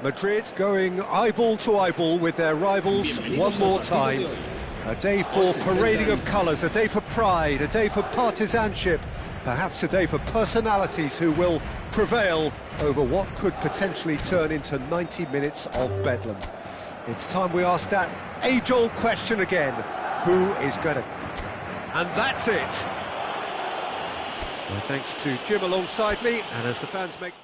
Madrid going eyeball to eyeball with their rivals one more time. A day for parading of colours, a day for pride, a day for partisanship, perhaps a day for personalities who will prevail over what could potentially turn into 90 minutes of bedlam. It's time we ask that age-old question again. Who is going to... And that's it! Well, thanks to Jim alongside me, and as the fans make...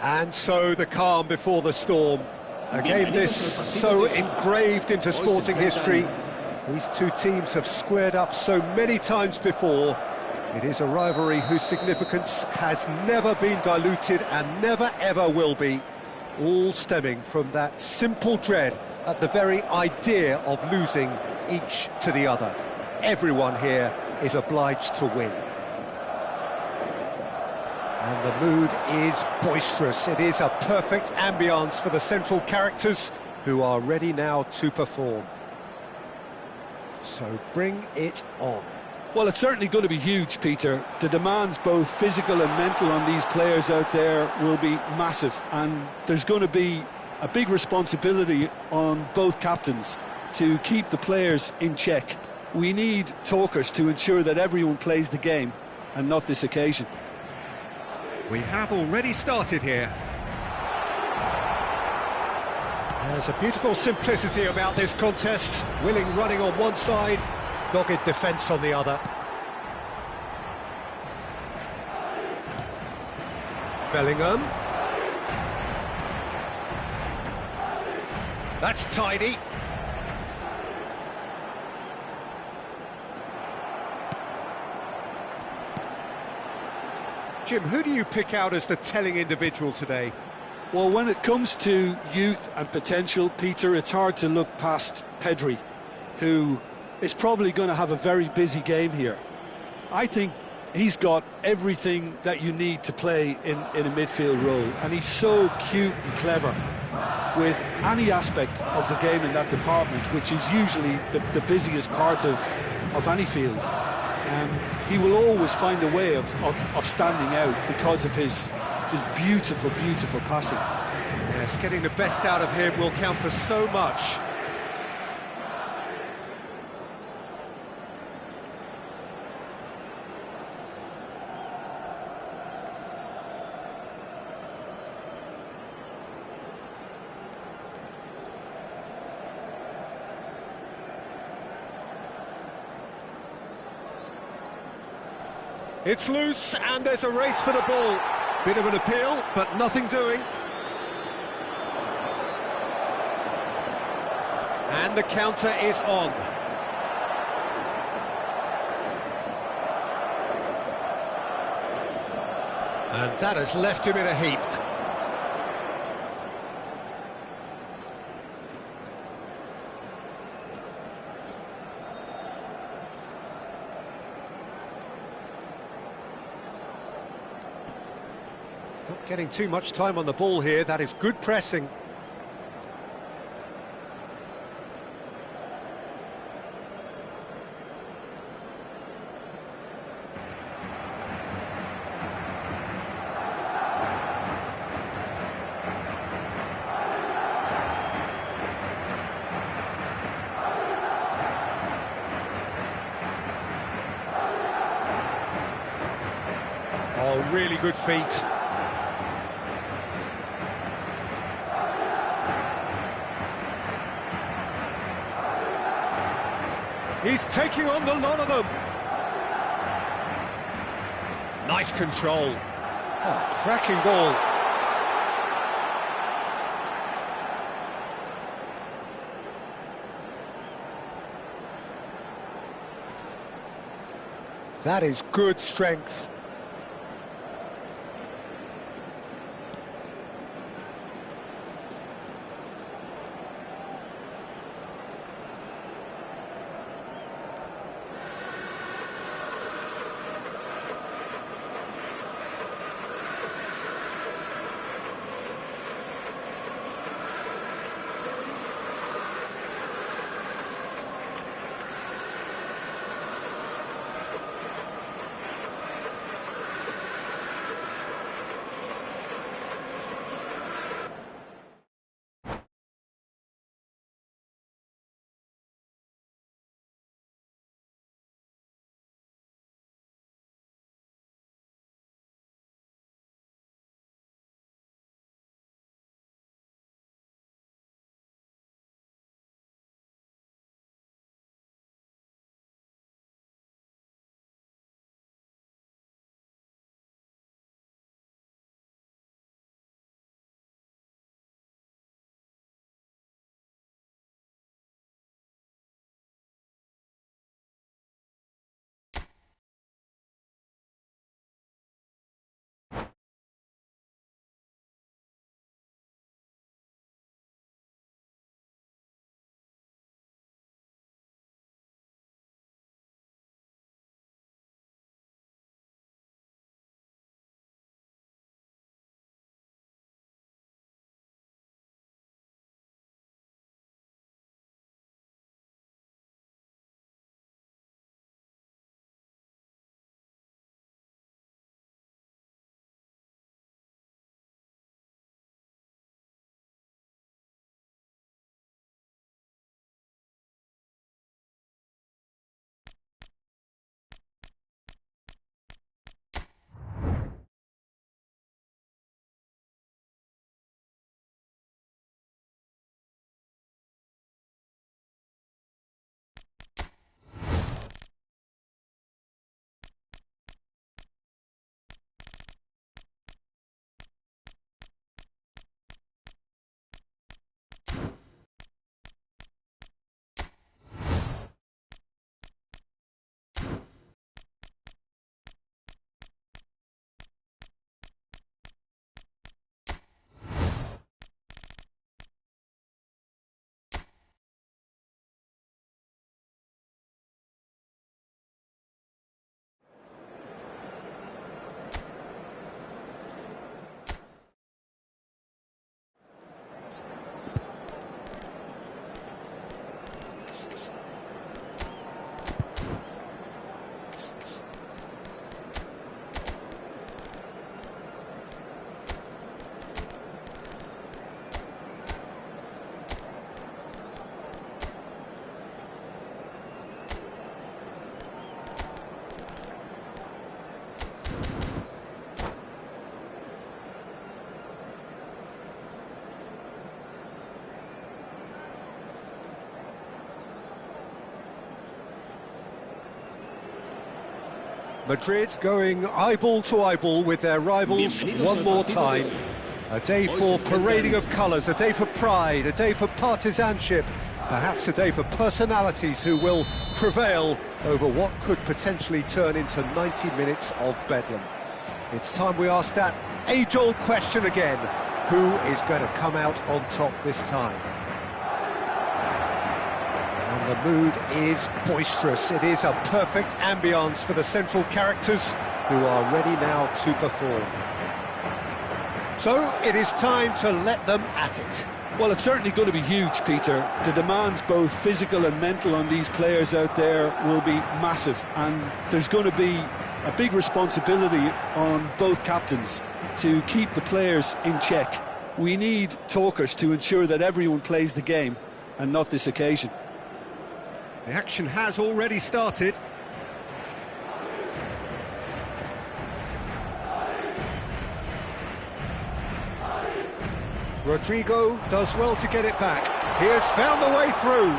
And so the calm before the storm. A game this so engraved into sporting history. These two teams have squared up so many times before. It is a rivalry whose significance has never been diluted and never ever will be. All stemming from that simple dread at the very idea of losing each to the other. Everyone here is obliged to win. And the mood is boisterous. It is a perfect ambience for the central characters who are ready now to perform. So bring it on. Well, it's certainly going to be huge, Peter. The demands, both physical and mental, on these players out there will be massive, and there's going to be a big responsibility on both captains to keep the players in check. We need talkers to ensure that everyone plays the game, and not this occasion. We have already started here. There's a beautiful simplicity about this contest. Willing running on one side, dogged defence on the other. Bellingham. That's tidy. Jim, who do you pick out as the telling individual today? Well, when it comes to youth and potential, Peter, it's hard to look past Pedri, who is probably going to have a very busy game here. I think he's got everything that you need to play in a midfield role, and he's so cute and clever with any aspect of the game in that department, which is usually the busiest part of any field. He will always find a way of standing out because of his beautiful, beautiful passing. Yes, getting the best out of him will count for so much. It's loose, and there's a race for the ball. Bit of an appeal, but nothing doing. And the counter is on. And that has left him in a heap. Not getting too much time on the ball here. That is good pressing. Oh, really good feet. He's taking on the lot of them. Nice control. Oh, cracking ball. That is good strength. Madrid going eyeball to eyeball with their rivals one more time. A day for parading of colours, a day for pride, a day for partisanship, perhaps a day for personalities who will prevail over what could potentially turn into 90 minutes of bedlam. It's time we ask that age-old question again: who is going to come out on top this time? And the mood is boisterous. It is a perfect ambience for the central characters who are ready now to perform. So it is time to let them at it. Well, it's certainly going to be huge, Peter. The demands, both physical and mental, on these players out there will be massive, and there's going to be a big responsibility on both captains to keep the players in check. We need talkers to ensure that everyone plays the game, and not this occasion. The action has already started. Rodrigo does well to get it back. He has found the way through.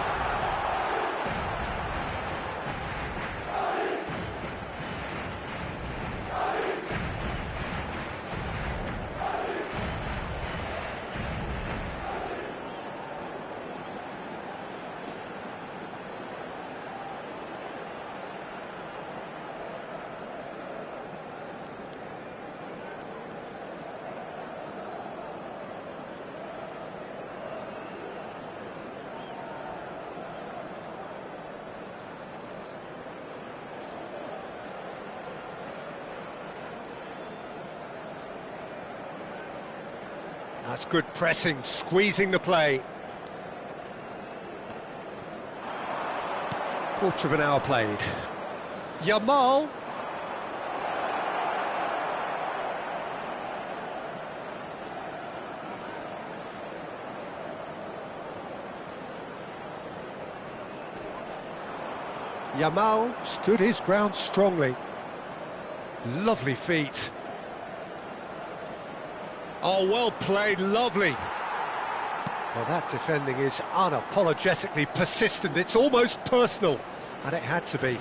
That's good pressing, squeezing the play. Quarter of an hour played. Yamal. Yamal stood his ground strongly. Lovely feet. Oh, well played, lovely. Well, that defending is unapologetically persistent. It's almost personal, and it had to be.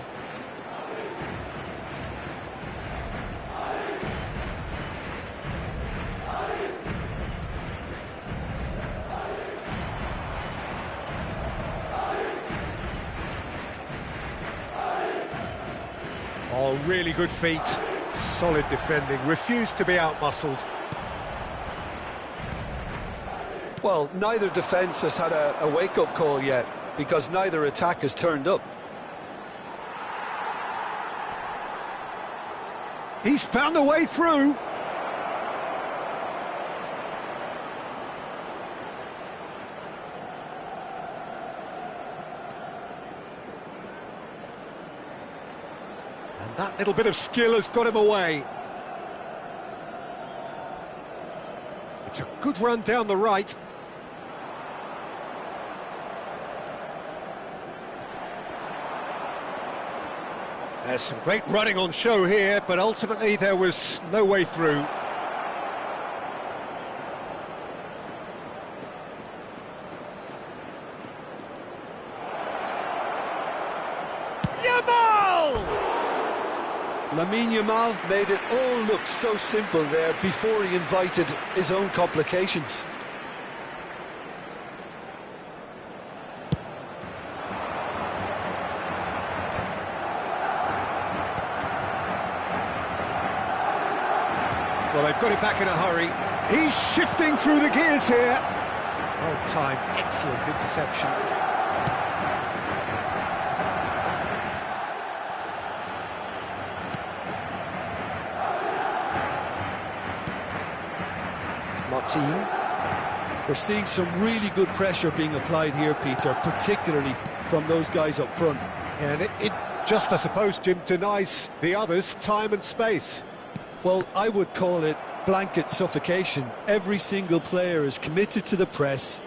Oh, really good feet. Solid defending, refused to be out-muscled. Well, neither defence has had a wake-up call yet, because neither attack has turned up. He's found a way through. And that little bit of skill has got him away. It's a good run down the right. There's some great running on show here, but ultimately there was no way through. Yamal! Lamine Yamal made it all look so simple there before he invited his own complications. Well, they've got it back in a hurry. He's shifting through the gears here. Well timed, excellent interception. Martin. We're seeing some really good pressure being applied here, Peter, particularly from those guys up front. And it just, I suppose, Jim, denies the others time and space. Well, I would call it blanket suffocation. Every single player is committed to the press,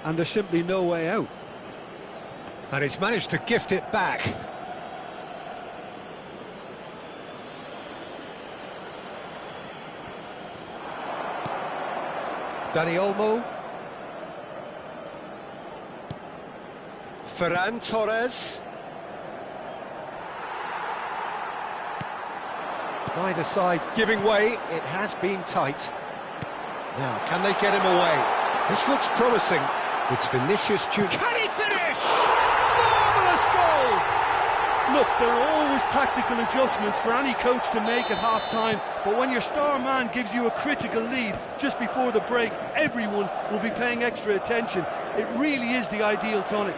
and there's simply no way out. And he's managed to gift it back. Dani Olmo. Ferran Torres. Neither side giving way, it has been tight. Now, can they get him away? This looks promising. It's Vinicius Junior. Can he finish? Marvellous goal! Look, there are always tactical adjustments for any coach to make at half-time, but when your star man gives you a critical lead just before the break, everyone will be paying extra attention. It really is the ideal tonic.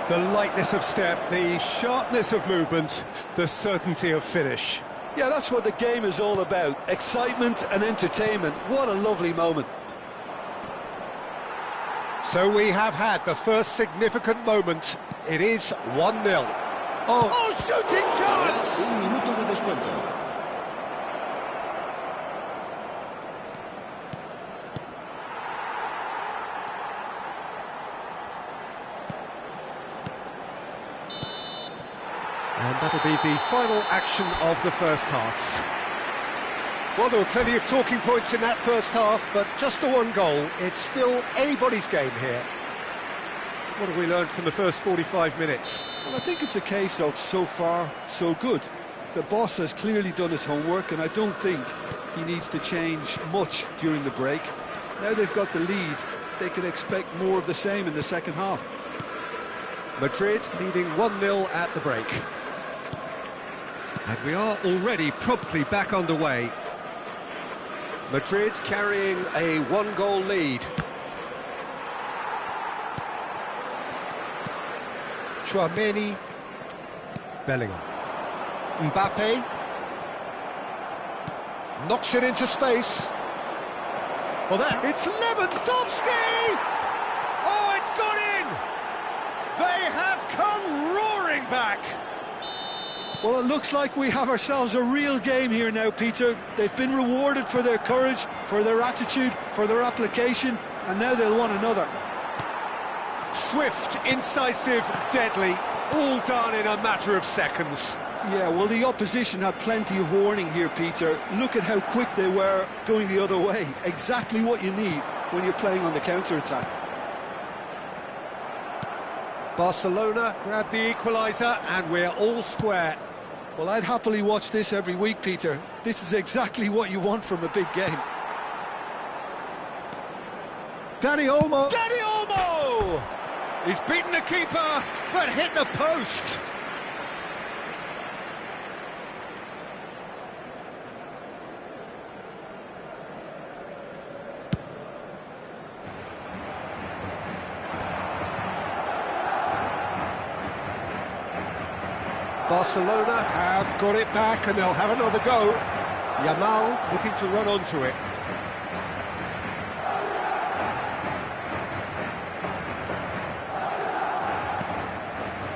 The lightness of step, the sharpness of movement, the certainty of finish. Yeah, that's what the game is all about. Excitement and entertainment. What a lovely moment. So we have had the first significant moment. It is 1-0. Oh, shooting chance! Un minuto de descuento. And that'll be the final action of the first half. Well, there were plenty of talking points in that first half, but just the one goal. It's still anybody's game here. What have we learned from the first 45 minutes? Well, I think it's a case of so far, so good. The boss has clearly done his homework, and I don't think he needs to change much during the break. Now they've got the lead, they can expect more of the same in the second half. Madrid leading 1-0 at the break. And we are already promptly back underway. Madrid carrying a one-goal lead. Chouameni, Bellingham, Mbappe, knocks it into space. Well, it's Lewandowski! Oh, it's gone in! They have come roaring back! Well, it looks like we have ourselves a real game here now, Peter. They've been rewarded for their courage, for their attitude, for their application, and now they'll want another. Swift, incisive, deadly, all done in a matter of seconds. Yeah, well, the opposition had plenty of warning here, Peter. Look at how quick they were going the other way. Exactly what you need when you're playing on the counter-attack. Barcelona grab the equaliser, and we're all square. Well, I'd happily watch this every week, Peter. This is exactly what you want from a big game. Dani Olmo! Dani Olmo! He's beaten the keeper, but hit the post. Barcelona have got it back and they'll have another go. Yamal looking to run onto it.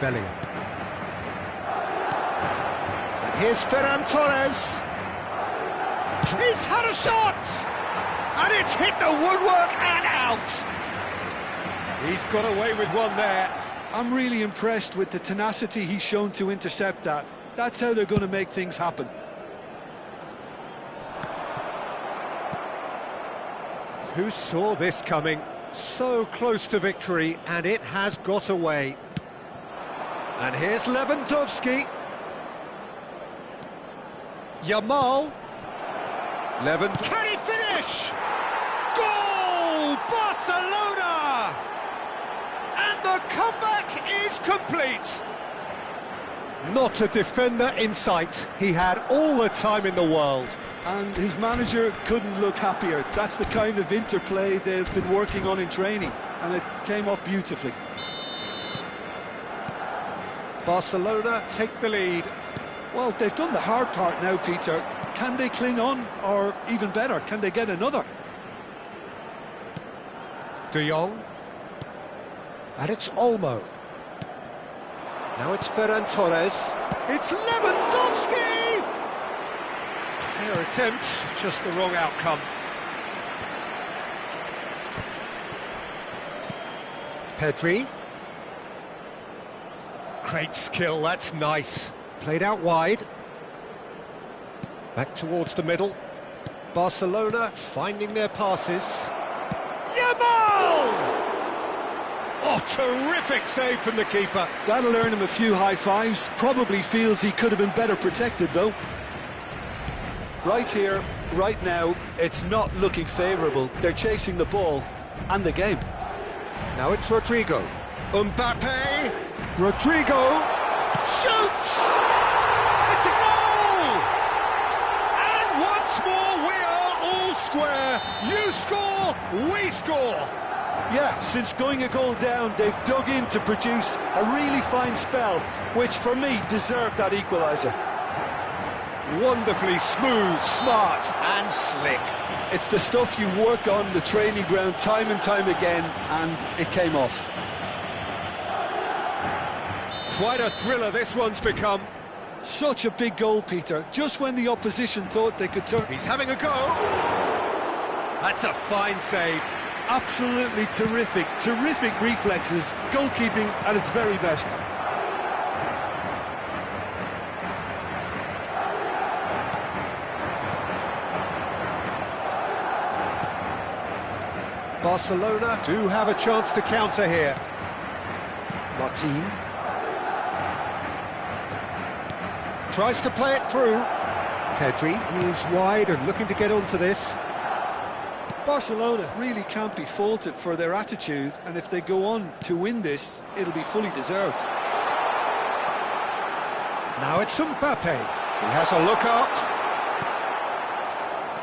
Bellingham. And here's Ferran Torres. He's had a shot! And it's hit the woodwork and out! He's got away with one there. I'm really impressed with the tenacity he's shown to intercept that. That's how they're going to make things happen. Who saw this coming? So close to victory, and it has got away. And here's Lewandowski. Yamal. Can he finish? Goal! Barcelona! And the comeback is complete. Not a defender in sight. He had all the time in the world. And his manager couldn't look happier. That's the kind of interplay they've been working on in training, and it came off beautifully. Barcelona take the lead. Well, they've done the hard part now, Peter. Can they cling on, or even better, can they get another? De Jong. And it's Olmo. Now it's Ferran Torres. It's Lewandowski! Fair attempt, just the wrong outcome. Pedri. Great skill, that's nice. Played out wide. Back towards the middle. Barcelona finding their passes. Yamal! Oh, terrific save from the keeper. That'll earn him a few high fives. Probably feels he could have been better protected, though. Right here, right now, it's not looking favourable. They're chasing the ball and the game. Now it's Rodrigo. Mbappe. Rodrigo shoots! It's a goal! And once more we are all square. You score, we score. Yeah, since going a goal down, they've dug in to produce a really fine spell, which for me deserved that equaliser. Wonderfully smooth, smart and slick. It's the stuff you work on the training ground time and time again, and it came off. Quite a thriller this one's become. Such a big goal, Peter, just when the opposition thought they could turn. He's having a go. That's a fine save. Absolutely terrific, terrific reflexes, goalkeeping at its very best. Barcelona do have a chance to counter here. Martin tries to play it through. Pedri is wide and looking to get onto this. Barcelona really can't be faulted for their attitude, and if they go on to win this, it'll be fully deserved. Now it's Mbappe. He has a look out.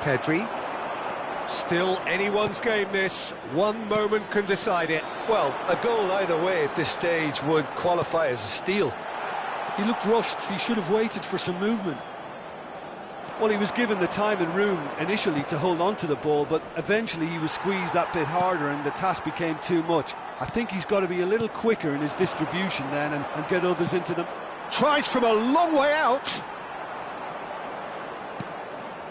Pedri. Still anyone's game this. One moment can decide it. Well, a goal either way at this stage would qualify as a steal. He looked rushed. He should have waited for some movement. Well, he was given the time and room initially to hold on to the ball, but eventually he was squeezed that bit harder and the task became too much. I think he's got to be a little quicker in his distribution then and get others into them. Tries from a long way out.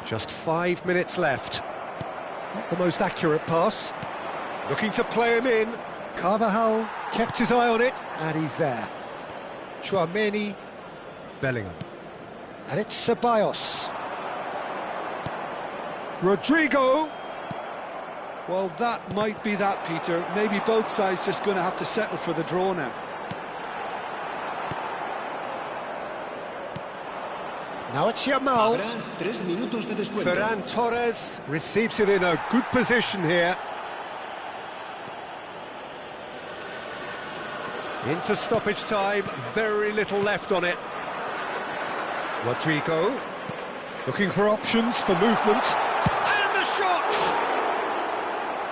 Just 5 minutes left. Not the most accurate pass. Looking to play him in. Carvajal kept his eye on it, and he's there. Tchouaméni, Bellingham. And it's Ceballos. Rodrigo. Well, that might be that, Peter. Maybe both sides just going to have to settle for the draw now. Now it's Yamal. Ferran Torres receives it in a good position here. Into stoppage time, very little left on it. Rodrigo looking for options for movement. And the shot!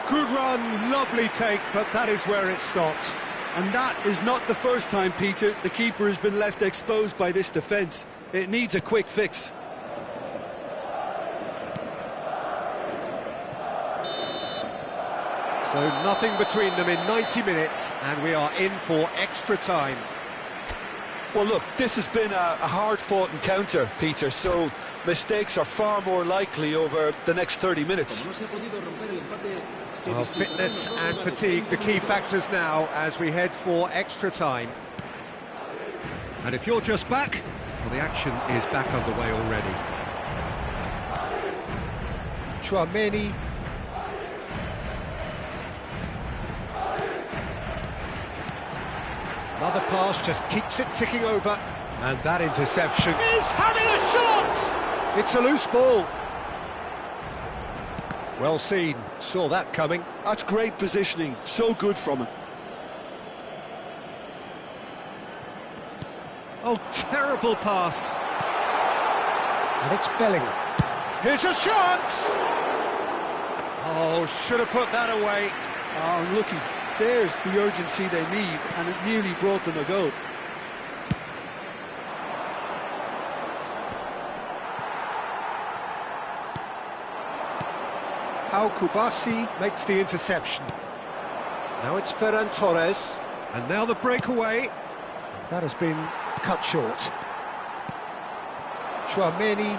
Good run, lovely take, but that is where it stopped. And that is not the first time, Peter, the keeper has been left exposed by this defence. It needs a quick fix. So nothing between them in 90 minutes, and we are in for extra time. Well, look, this has been a hard-fought encounter, Peter, so mistakes are far more likely over the next 30 minutes. Well, fitness and fatigue, the key factors now as we head for extra time. And if you're just back, well, the action is back underway already. Tchouaméni. Another pass just keeps it ticking over. And that interception is having a shot! It's a loose ball. Well seen, saw that coming. That's great positioning, so good from him. Oh, terrible pass. And it's Bellingham. Here's a chance! Oh, should have put that away. Oh, looky, there's the urgency they need, and it nearly brought them a goal. Besi makes the interception. Now it's Ferran Torres. And now the breakaway. That has been cut short. Tchouaméni.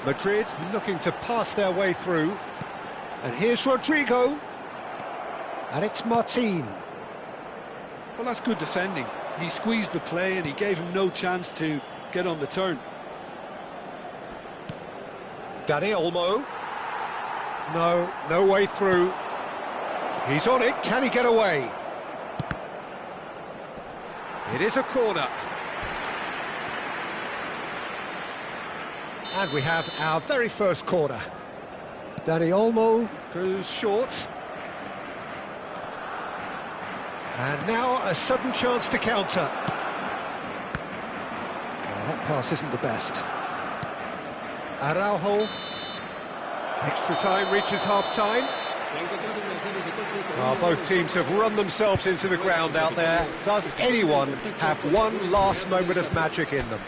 Madrid looking to pass their way through. And here's Rodrigo. And it's Martin. Well, that's good defending. He squeezed the play and he gave him no chance to get on the turn. Dani Olmo. No way through. He's on it, can he get away? It is a corner. And we have our very first corner. Dani Olmo goes short. And now a sudden chance to counter. Well, that pass isn't the best. Araujo. Extra time reaches half-time. Well, both teams have run themselves into the ground out there. Does anyone have one last moment of magic in them?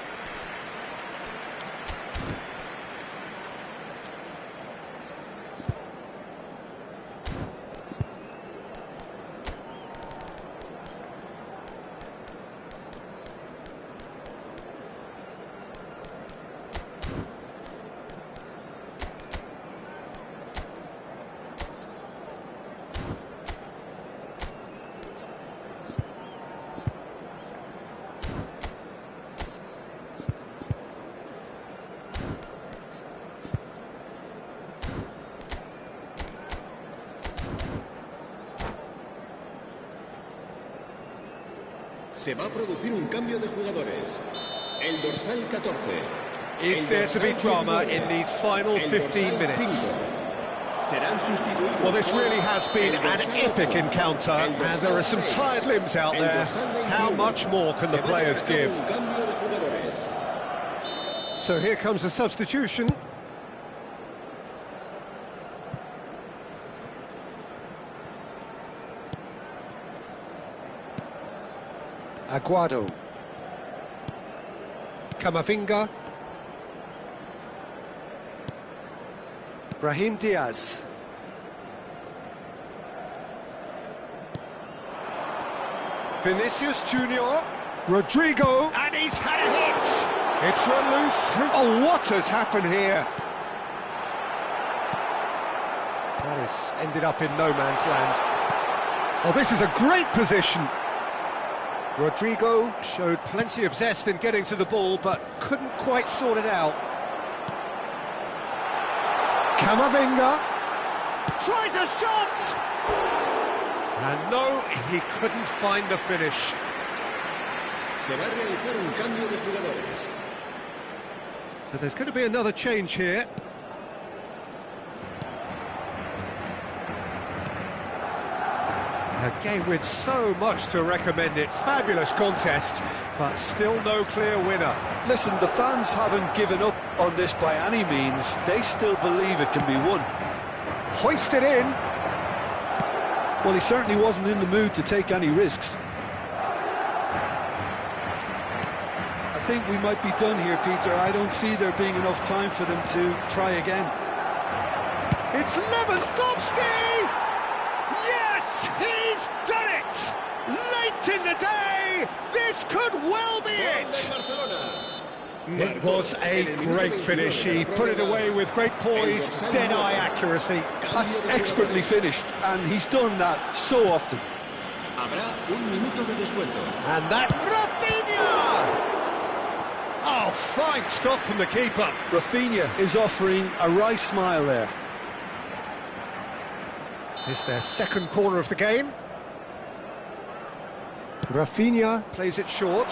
Se va a producir un cambio de jugadores. El dorsal 14. Is there to be drama in these final 15 minutes? Well, this really has been an epic encounter, and there are some tired limbs out there. How much more can the players give? So here comes a substitution. Aguado. Camavinga. Brahim Diaz. Vinicius Junior. Rodrigo. And he's had a hit. It's run loose. Oh, what has happened here? Paris ended up in no man's land. Oh, this is a great position. Rodrigo showed plenty of zest in getting to the ball, but couldn't quite sort it out. Camavinga tries a shot! And no, he couldn't find the finish. Se va a realizar un cambio de jugadores. So there's going to be another change here. A game with so much to recommend it. Fabulous contest, but still no clear winner. Listen, the fans haven't given up on this by any means. They still believe it can be won. Hoisted in. Well, he certainly wasn't in the mood to take any risks. I think we might be done here, Peter. I don't see there being enough time for them to try again. It's Lewandowski! Yes, he's done it! Late in the day, this could well be it! It was a great finish. He put it away with great poise, dead-eye accuracy. That's expertly finished, and he's done that so often. Habrá un minuto de descuento. And that Rafinha! Oh, fine stop from the keeper. Rafinha is offering a wry smile there. It's their second corner of the game. Rafinha plays it short.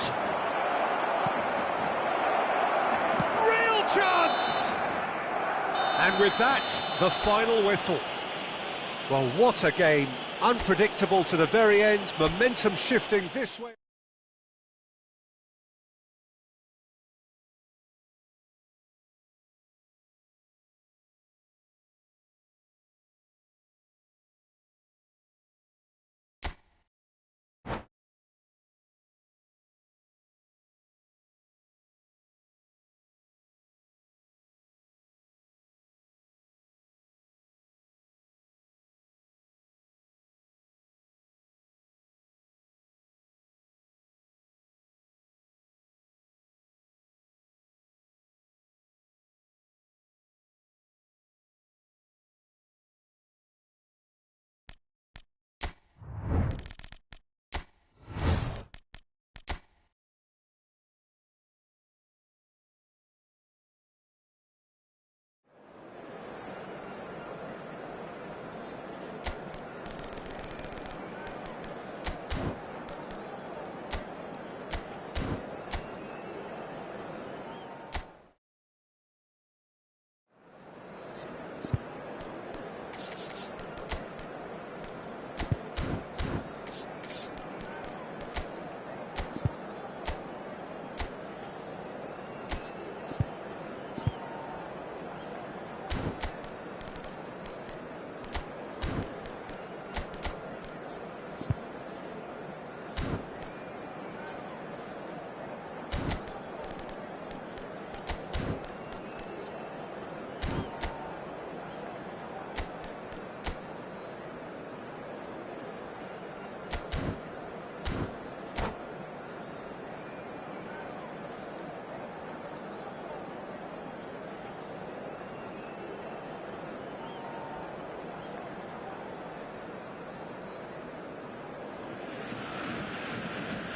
Real chance! And with that, the final whistle. Well, what a game. Unpredictable to the very end, momentum shifting this way.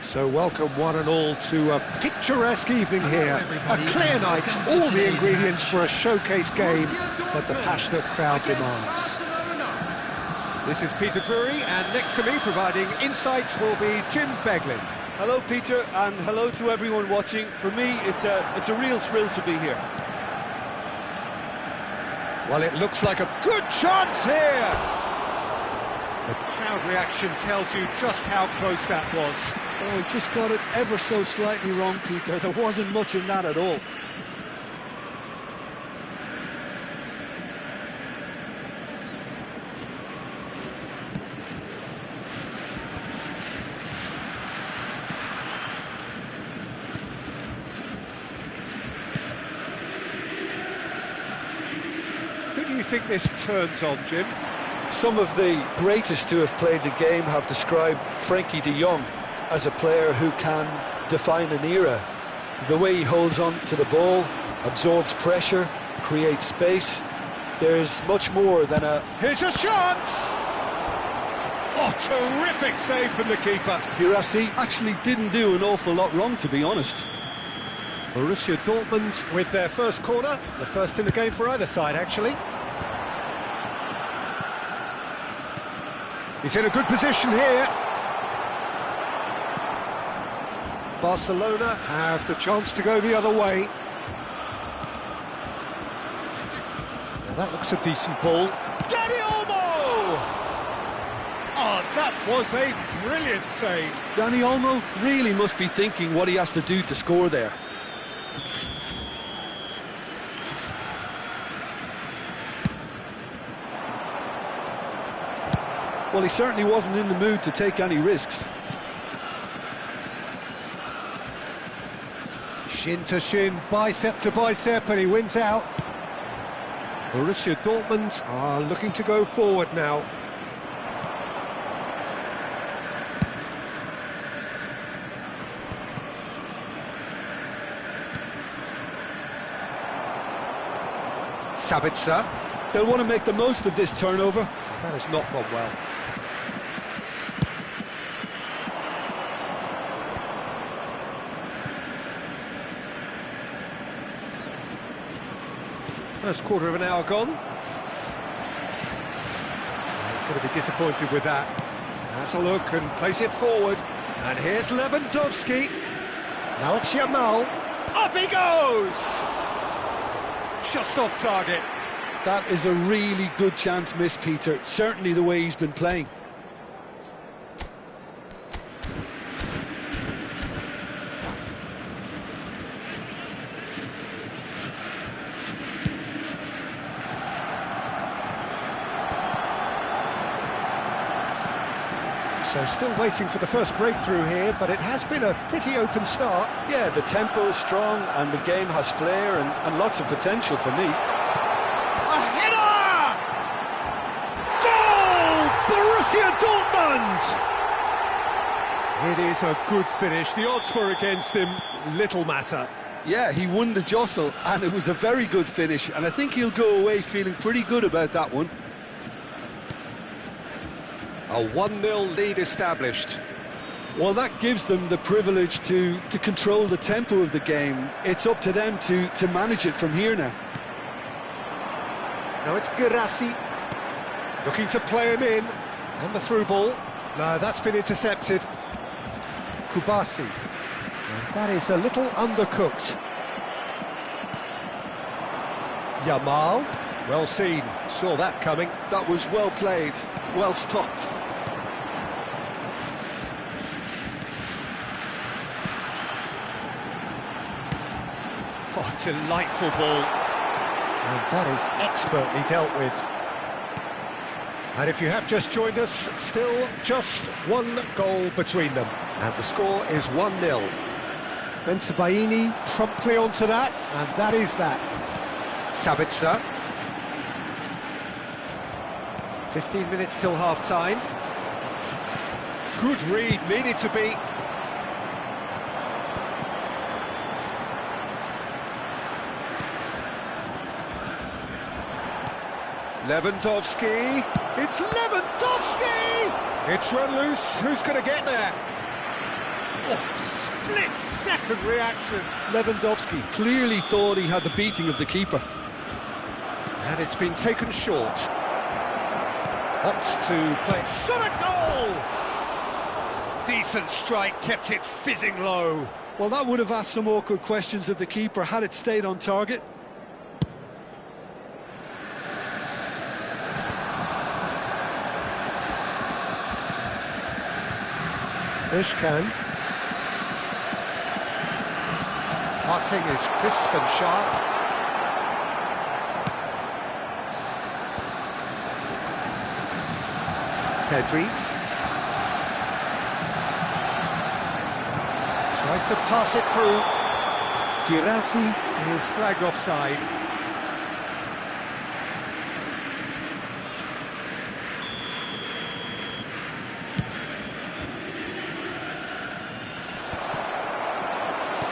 So welcome one and all to a picturesque evening here. A clear night, all the ingredients for a showcase game that the passionate crowd demands. This is Peter Drury, and next to me providing insights will be Jim Beglin. Hello, Peter, and hello to everyone watching. For me, it's a real thrill to be here. Well, it looks like a good chance here. The crowd reaction tells you just how close that was. Oh, he just got it ever so slightly wrong, Peter. There wasn't much in that at all. Who do you think this turns on, Jim? Some of the greatest to have played the game have described Frankie de Jong as a player who can define an era. The way he holds on to the ball, absorbs pressure, creates space. There's much more than a... Here's a chance! Oh, terrific save from the keeper. Girassi actually didn't do an awful lot wrong, to be honest. Borussia Dortmund with their first corner, the first in the game for either side, actually. He's in a good position here. Barcelona have the chance to go the other way. Now that looks a decent ball. Dani Olmo! Oh, that was a brilliant save. Dani Olmo really must be thinking what he has to do to score there. Well, he certainly wasn't in the mood to take any risks. Shin to shin, bicep to bicep, and he wins out. Borussia Dortmund are looking to go forward now. Sabitzer. They'll want to make the most of this turnover. That has not gone well. First quarter of an hour gone. He's going to be disappointed with that. Has a look and plays it forward. And here's Lewandowski. Now it's Yamal. Up he goes! Just off target. That is a really good chance missed, Peter. Certainly the way he's been playing. So still waiting for the first breakthrough here, but it has been a pretty open start. Yeah, the tempo is strong and the game has flair and lots of potential for me. A header! Goal! Borussia Dortmund! It is a good finish. The odds were against him. Little matter. Yeah, he won the jostle and it was a very good finish, and I think he'll go away feeling pretty good about that one. A 1-0 lead established. Well, that gives them the privilege to control the tempo of the game. It's up to them to manage it from here now. Now it's Girassi looking to play him in, and the through ball. No, that's been intercepted. Kubasi, and that is a little undercooked. Yamal, well seen, saw that coming. That was well played, well stopped. Oh, delightful ball. And that is expertly dealt with. And if you have just joined us, still just one goal between them. And the score is 1-0. Bensebaini promptly onto that, and that is that. Sabitzer. 15 minutes till half-time. Good read, needed to be. Lewandowski. It's Lewandowski! It's run loose. Who's going to get there? Oh, split-second reaction. Lewandowski clearly thought he had the beating of the keeper. And it's been taken short. Opts to play. Shot a goal! Decent strike, kept it fizzing low. Well, that would have asked some awkward questions of the keeper had it stayed on target. Ishkan. Passing is crisp and sharp. Pedri. Tries to pass it through. Girassi is flagged offside.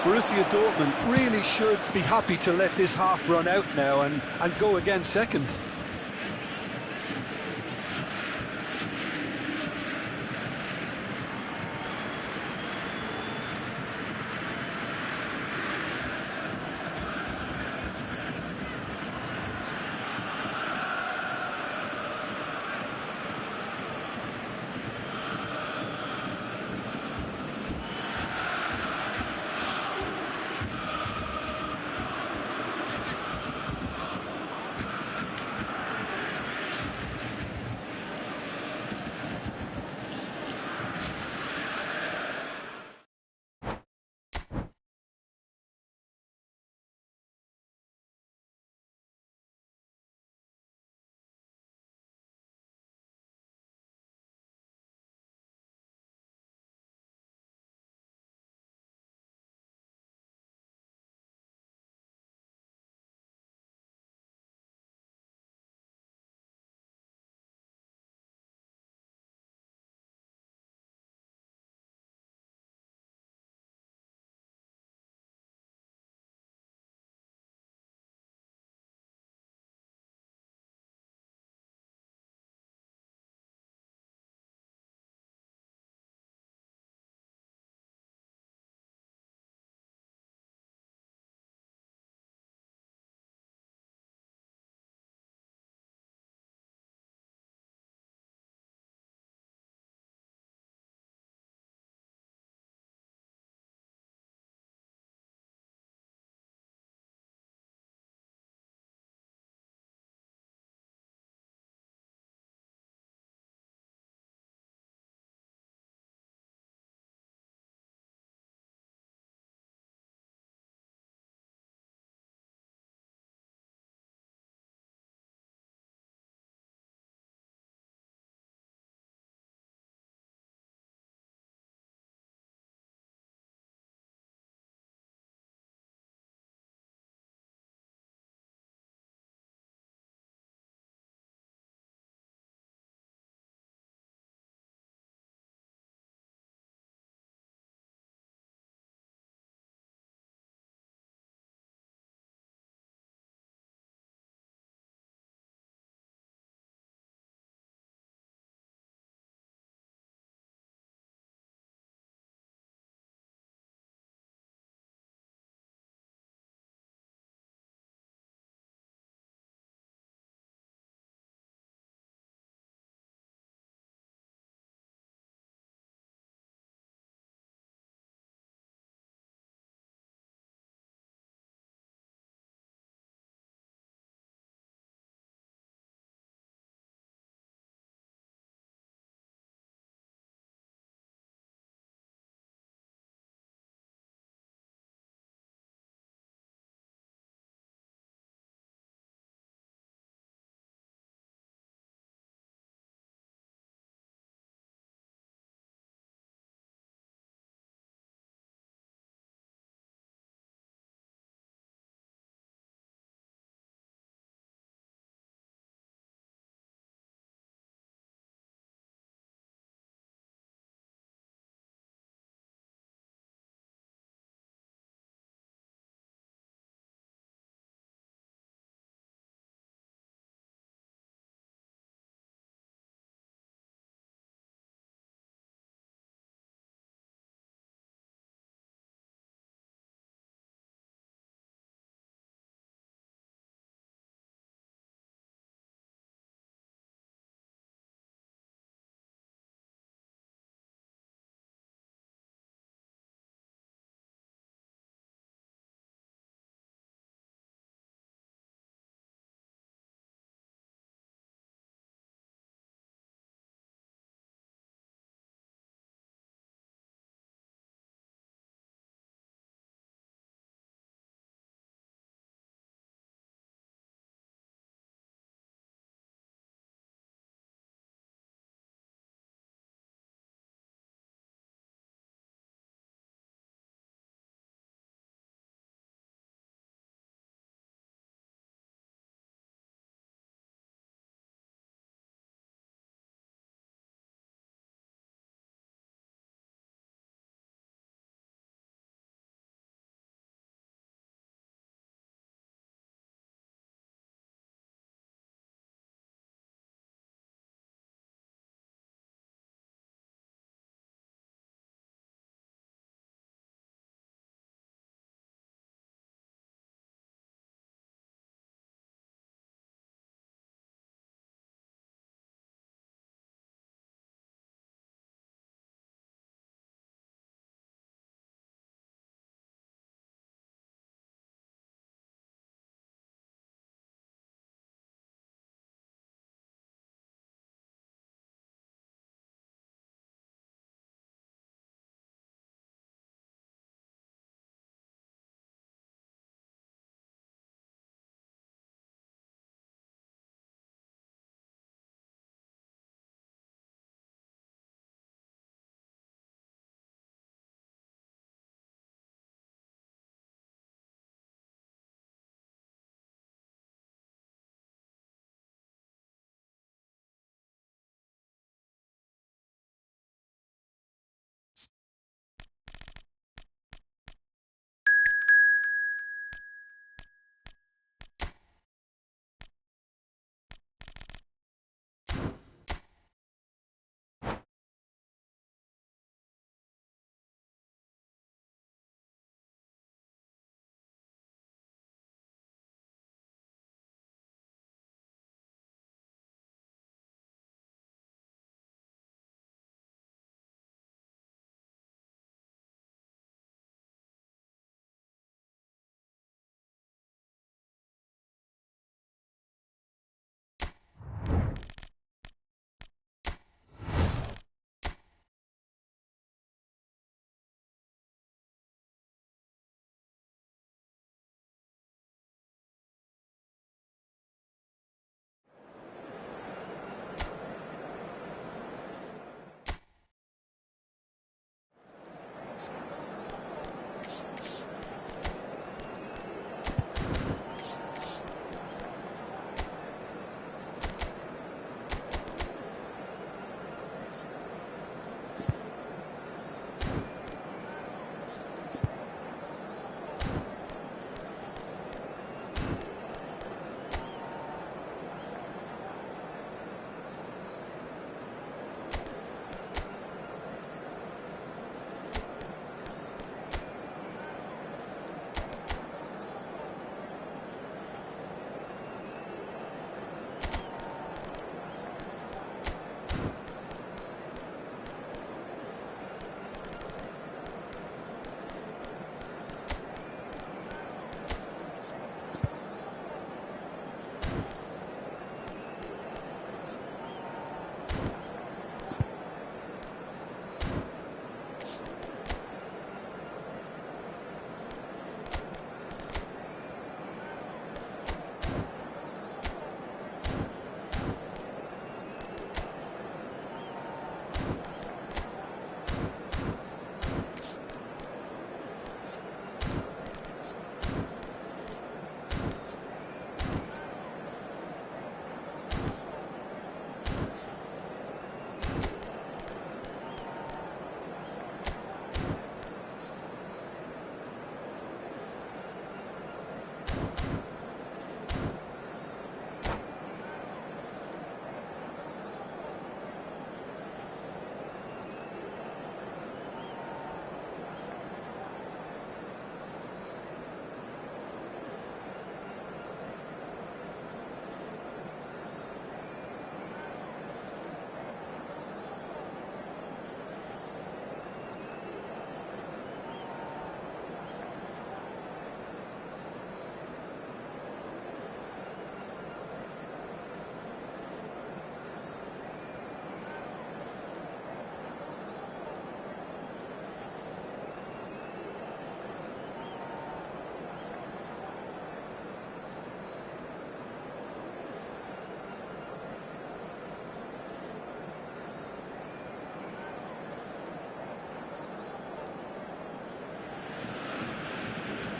Borussia Dortmund really should be happy to let this half run out now and go again second.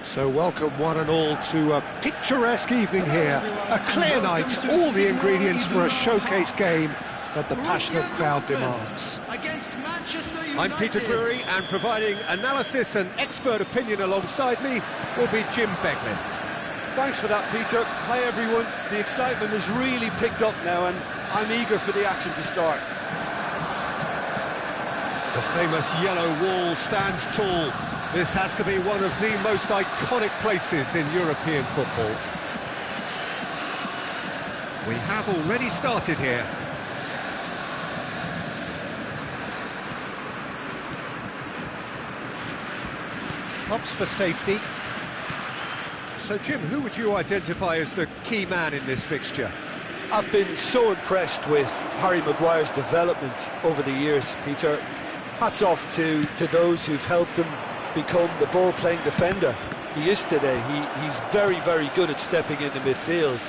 So welcome one and all to a picturesque evening here. A clear night, all the ingredients for a showcase game that the passionate crowd demands. I'm Peter Drury, and providing analysis and expert opinion alongside me will be Jim Beglin. Thanks for that, Peter. Hi, everyone. The excitement has really picked up now, and I'm eager for the action to start. The famous yellow wall stands tall. This has to be one of the most iconic places in European football. We have already started here. Opts for safety. So, Jim, who would you identify as the key man in this fixture? I've been so impressed with Harry Maguire's development over the years, Peter. Hats off to those who've helped him become the ball-playing defender he is today. He's very, very good at stepping into midfield,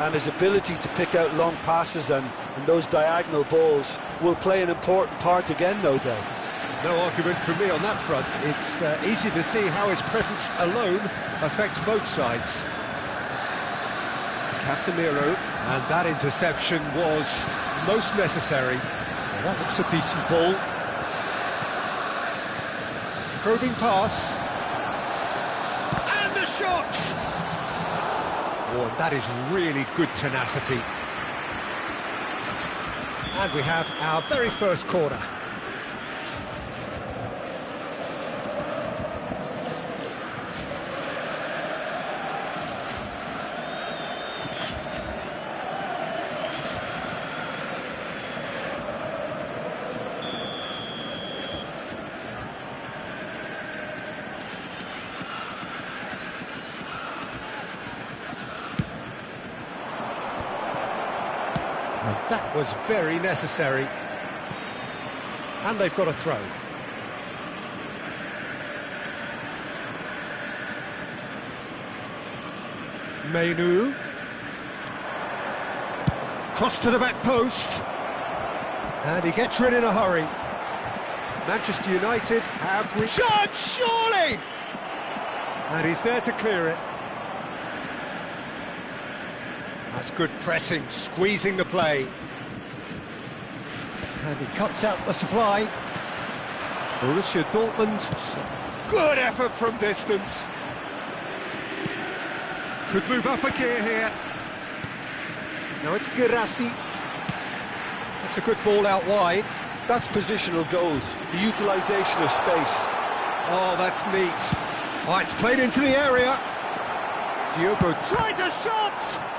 and his ability to pick out long passes and those diagonal balls will play an important part again, no doubt. No argument from me on that front. It's easy to see how his presence alone affects both sides. Casemiro, and that interception was most necessary. Well, that looks a decent ball. Probing pass. And the shot! Oh, that is really good tenacity. And we have our very first corner. And that was very necessary. And they've got a throw. Menu. Cross to the back post. And he gets rid in a hurry. Manchester United have... Shot, surely! And he's there to clear it. That's good pressing, squeezing the play. And he cuts out the supply. Borussia Dortmund. Good effort from distance. Could move up a gear here. Now it's Girassi. That's a good ball out wide. That's positional goals, the utilisation of space. Oh, that's neat. Oh, it's played into the area. Diogo tries a shot!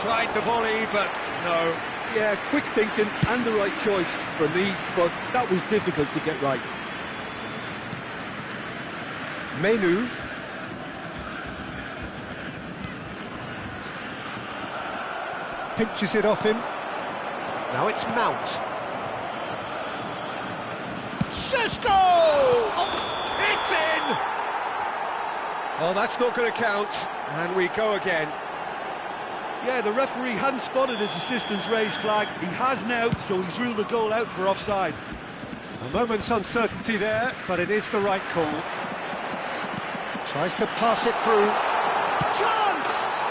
Tried the volley, but no. Yeah, quick thinking and the right choice for me, but that was difficult to get right. Menu. Pinches it off him. Now it's Mount. Šeško! Oh, it's in! Oh, that's not going to count. And we go again. Yeah, the referee hadn't spotted his assistant's raised flag. He has now, so he's ruled the goal out for offside. A moment's uncertainty there, but it is the right call. Tries to pass it through. Chance!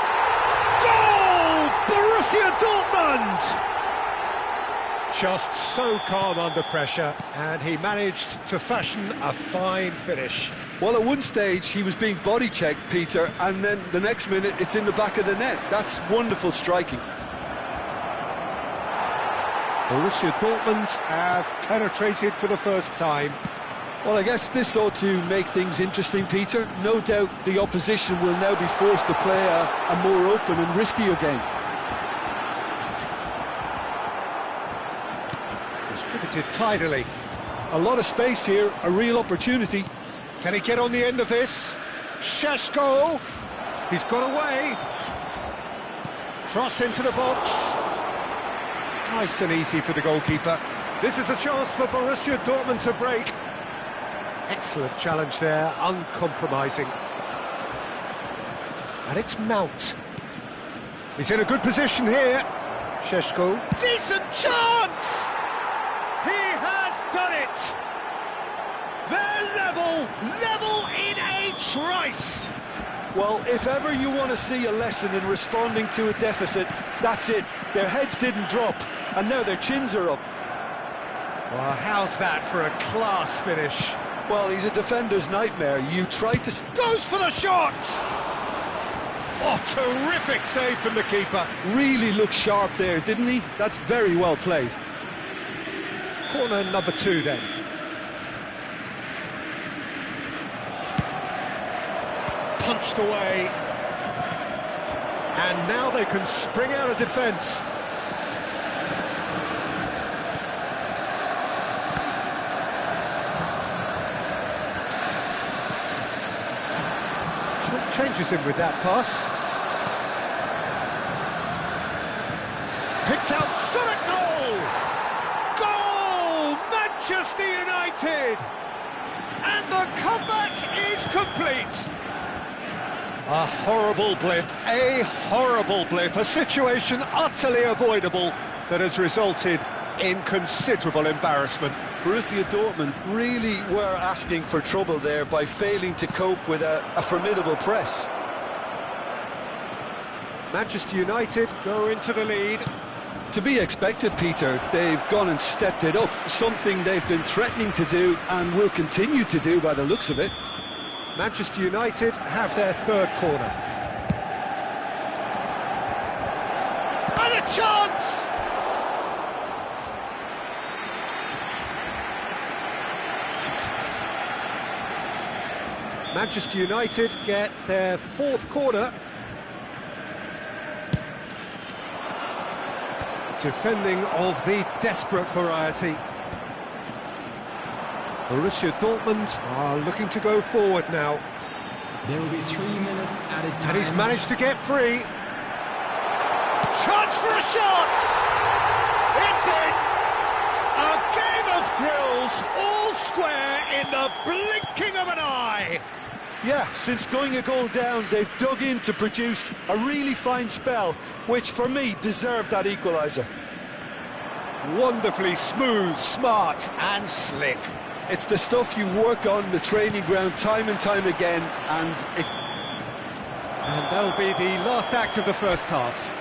Goal! Borussia Dortmund! Just so calm under pressure, and he managed to fashion a fine finish. Well, at one stage he was being body checked, Peter, and then the next minute it's in the back of the net. That's wonderful striking. Borussia Dortmund have penetrated for the first time. Well, I guess this ought to make things interesting, Peter. No doubt the opposition will now be forced to play a more open and riskier game. Distributed tidily. A lot of space here, a real opportunity. Can he get on the end of this? Šeško! He's got away. Cross into the box. Nice and easy for the goalkeeper. This is a chance for Borussia Dortmund to break. Excellent challenge there, uncompromising. And it's Mount. He's in a good position here. Šeško. Decent chance! He has done it! They're level in a trice. Well, if ever you want to see a lesson in responding to a deficit, that's it. Their heads didn't drop, and now their chins are up. Well, how's that for a class finish? Well, he's a defender's nightmare. You try to... Goes for the shot! Oh, terrific save from the keeper. Really looked sharp there, didn't he? That's very well played. Corner number 2 then. Punched away. And now they can spring out of defence. Changes him with that pass. Picks out, shot at goal! Goal! Manchester United! And the comeback is complete! A horrible blip, a situation utterly avoidable that has resulted in considerable embarrassment. Borussia Dortmund really were asking for trouble there by failing to cope with a formidable press. Manchester United go into the lead. To be expected, Peter. They've gone and stepped it up, something they've been threatening to do and will continue to do by the looks of it. Manchester United have their third corner. And a chance! Manchester United get their fourth corner. Defending of the desperate variety. Borussia Dortmund are looking to go forward now. There will be 3 minutes added time. And he's managed to get free. Chance for a shot! It's in! A game of thrills, all square in the blinking of an eye. Yeah, since going a goal down, they've dug in to produce a really fine spell, which for me deserved that equaliser. Wonderfully smooth, smart and slick. It's the stuff you work on the training ground time and time again, and that'll be the last act of the first half.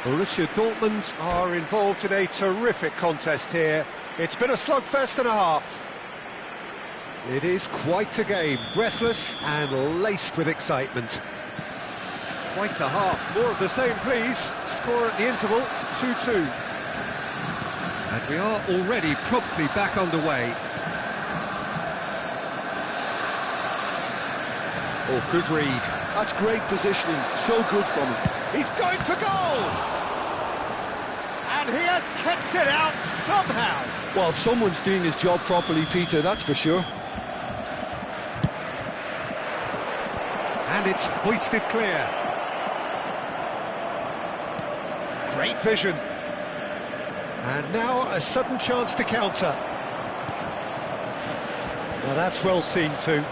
Borussia Dortmund are involved in a terrific contest here. It's been a slugfest and a half. It is quite a game, breathless and laced with excitement. Quite a half, more of the same please. Score at the interval, 2-2. And we are already promptly back underway. Oh, good read. That's great positioning, so good from him. He's going for goal! And he has kept it out somehow. Well, someone's doing his job properly, Peter, that's for sure. And it's hoisted clear. Great vision. And now a sudden chance to counter. Well, that's well seen too.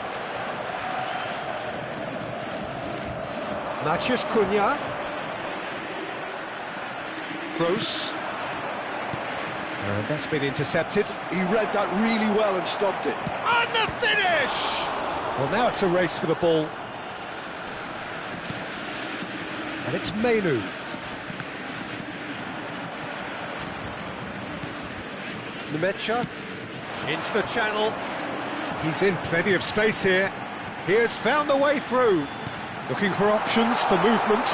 Matheus Cunha. Gross. And that's been intercepted. He read that really well and stopped it. And the finish! Well, now it's a race for the ball. And it's Menu. Nemecha into the channel. He's in plenty of space here. He has found the way through. Looking for options for movement.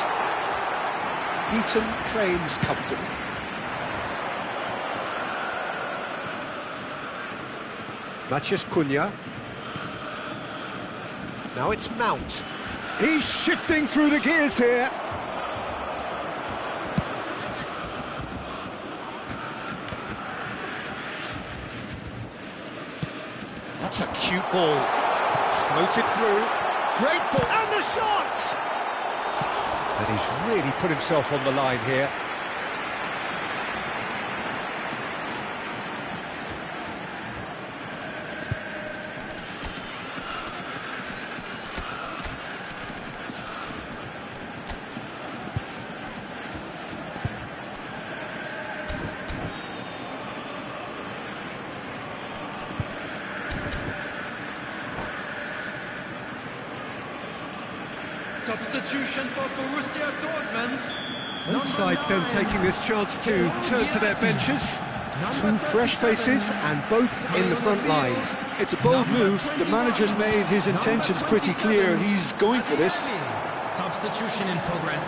Heaton claims comfortably. Matheus Cunha. Now it's Mount. He's shifting through the gears here. That's a cute ball. Floated through. Great ball. And the shot! And he's really put himself on the line here. Substitution for Borussia Dortmund. Both sides then taking this chance to turn to their benches. Two fresh faces and both in the front line. It's a bold move. The manager's made his intentions pretty clear. He's going for this. Substitution in progress.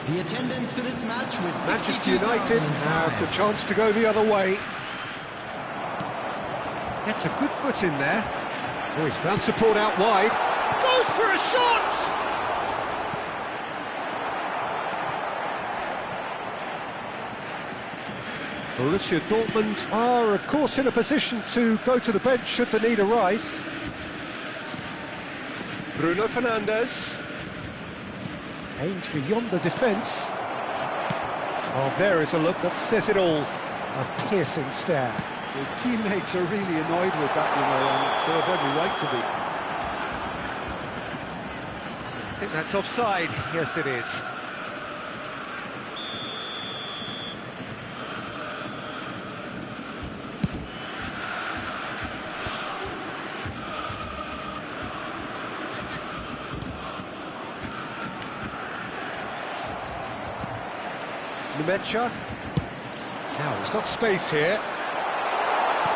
The attendance for this match was Manchester United have the chance to go the other way. Gets a good foot in there. Oh, he's found support out wide. Goes for a shot! Borussia Dortmund are, of course, in a position to go to the bench should the need arise. Bruno Fernandes. Aimed beyond the defence. Oh, there is a look that says it all. A piercing stare. His teammates are really annoyed with that, you know, and they have every right to be. I think that's offside. Yes, it is. Numecha. Now he's got space here.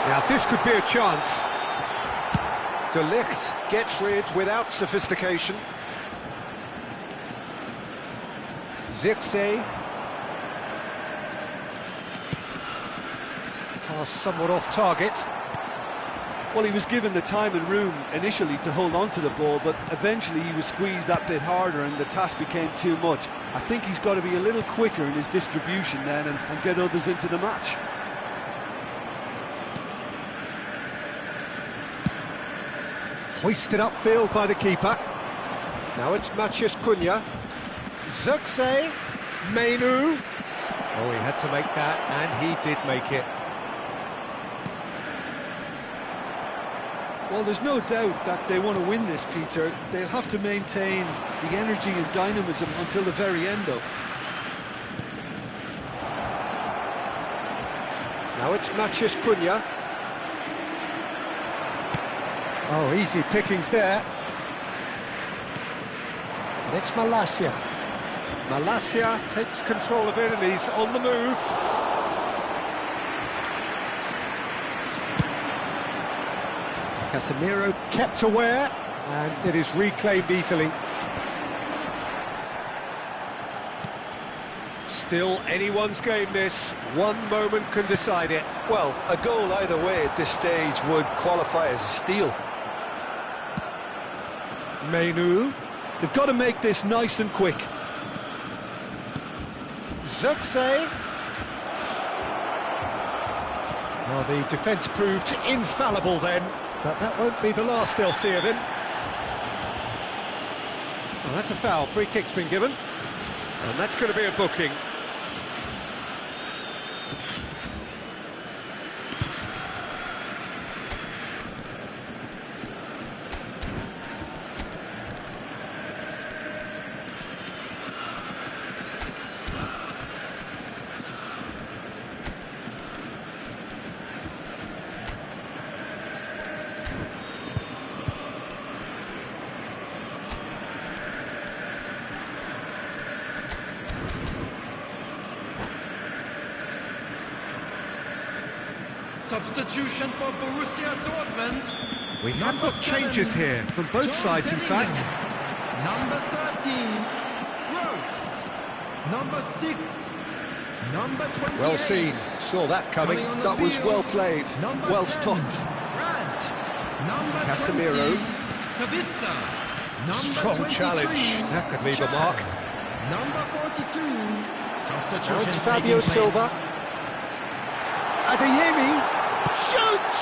Now this could be a chance. De Ligt gets rid without sophistication. Zirkzee. Pass somewhat off target. Well, he was given the time and room initially to hold on to the ball, but eventually he was squeezed that bit harder and the task became too much. I think he's got to be a little quicker in his distribution then and get others into the match. Hoisted upfield by the keeper. Now it's Matheus Cunha. Zirkzee. Mainu. Oh, he had to make that, and he did make it. Well, there's no doubt that they want to win this, Peter. They'll have to maintain the energy and dynamism until the very end, though. Now it's Matheus Cunha. Oh, easy pickings there. And it's Malacia. Malacia takes control of it and he's on the move. Casemiro kept aware, and it is reclaimed easily. Still anyone's game this, one moment can decide it. Well, a goal either way at this stage would qualify as a steal. Mainu. They've got to make this nice and quick. Zirkzee. Well, the defence proved infallible then, but that won't be the last they'll see of him. Well, that's a foul. Free kick's been given, and that's going to be a booking. Substitution for Borussia Dortmund. We have got changes here from both sides, in fact. Number 13, Gross. Number 6, number 28. Well seen, saw that coming. That was well played, well stopped. Brandt. Number Casemiro. 20, Sabitzer. Number Strong 22, challenge, that could leave a mark. Number 42, substitution. Now it's Fabio Silva. Adeyemi shoots!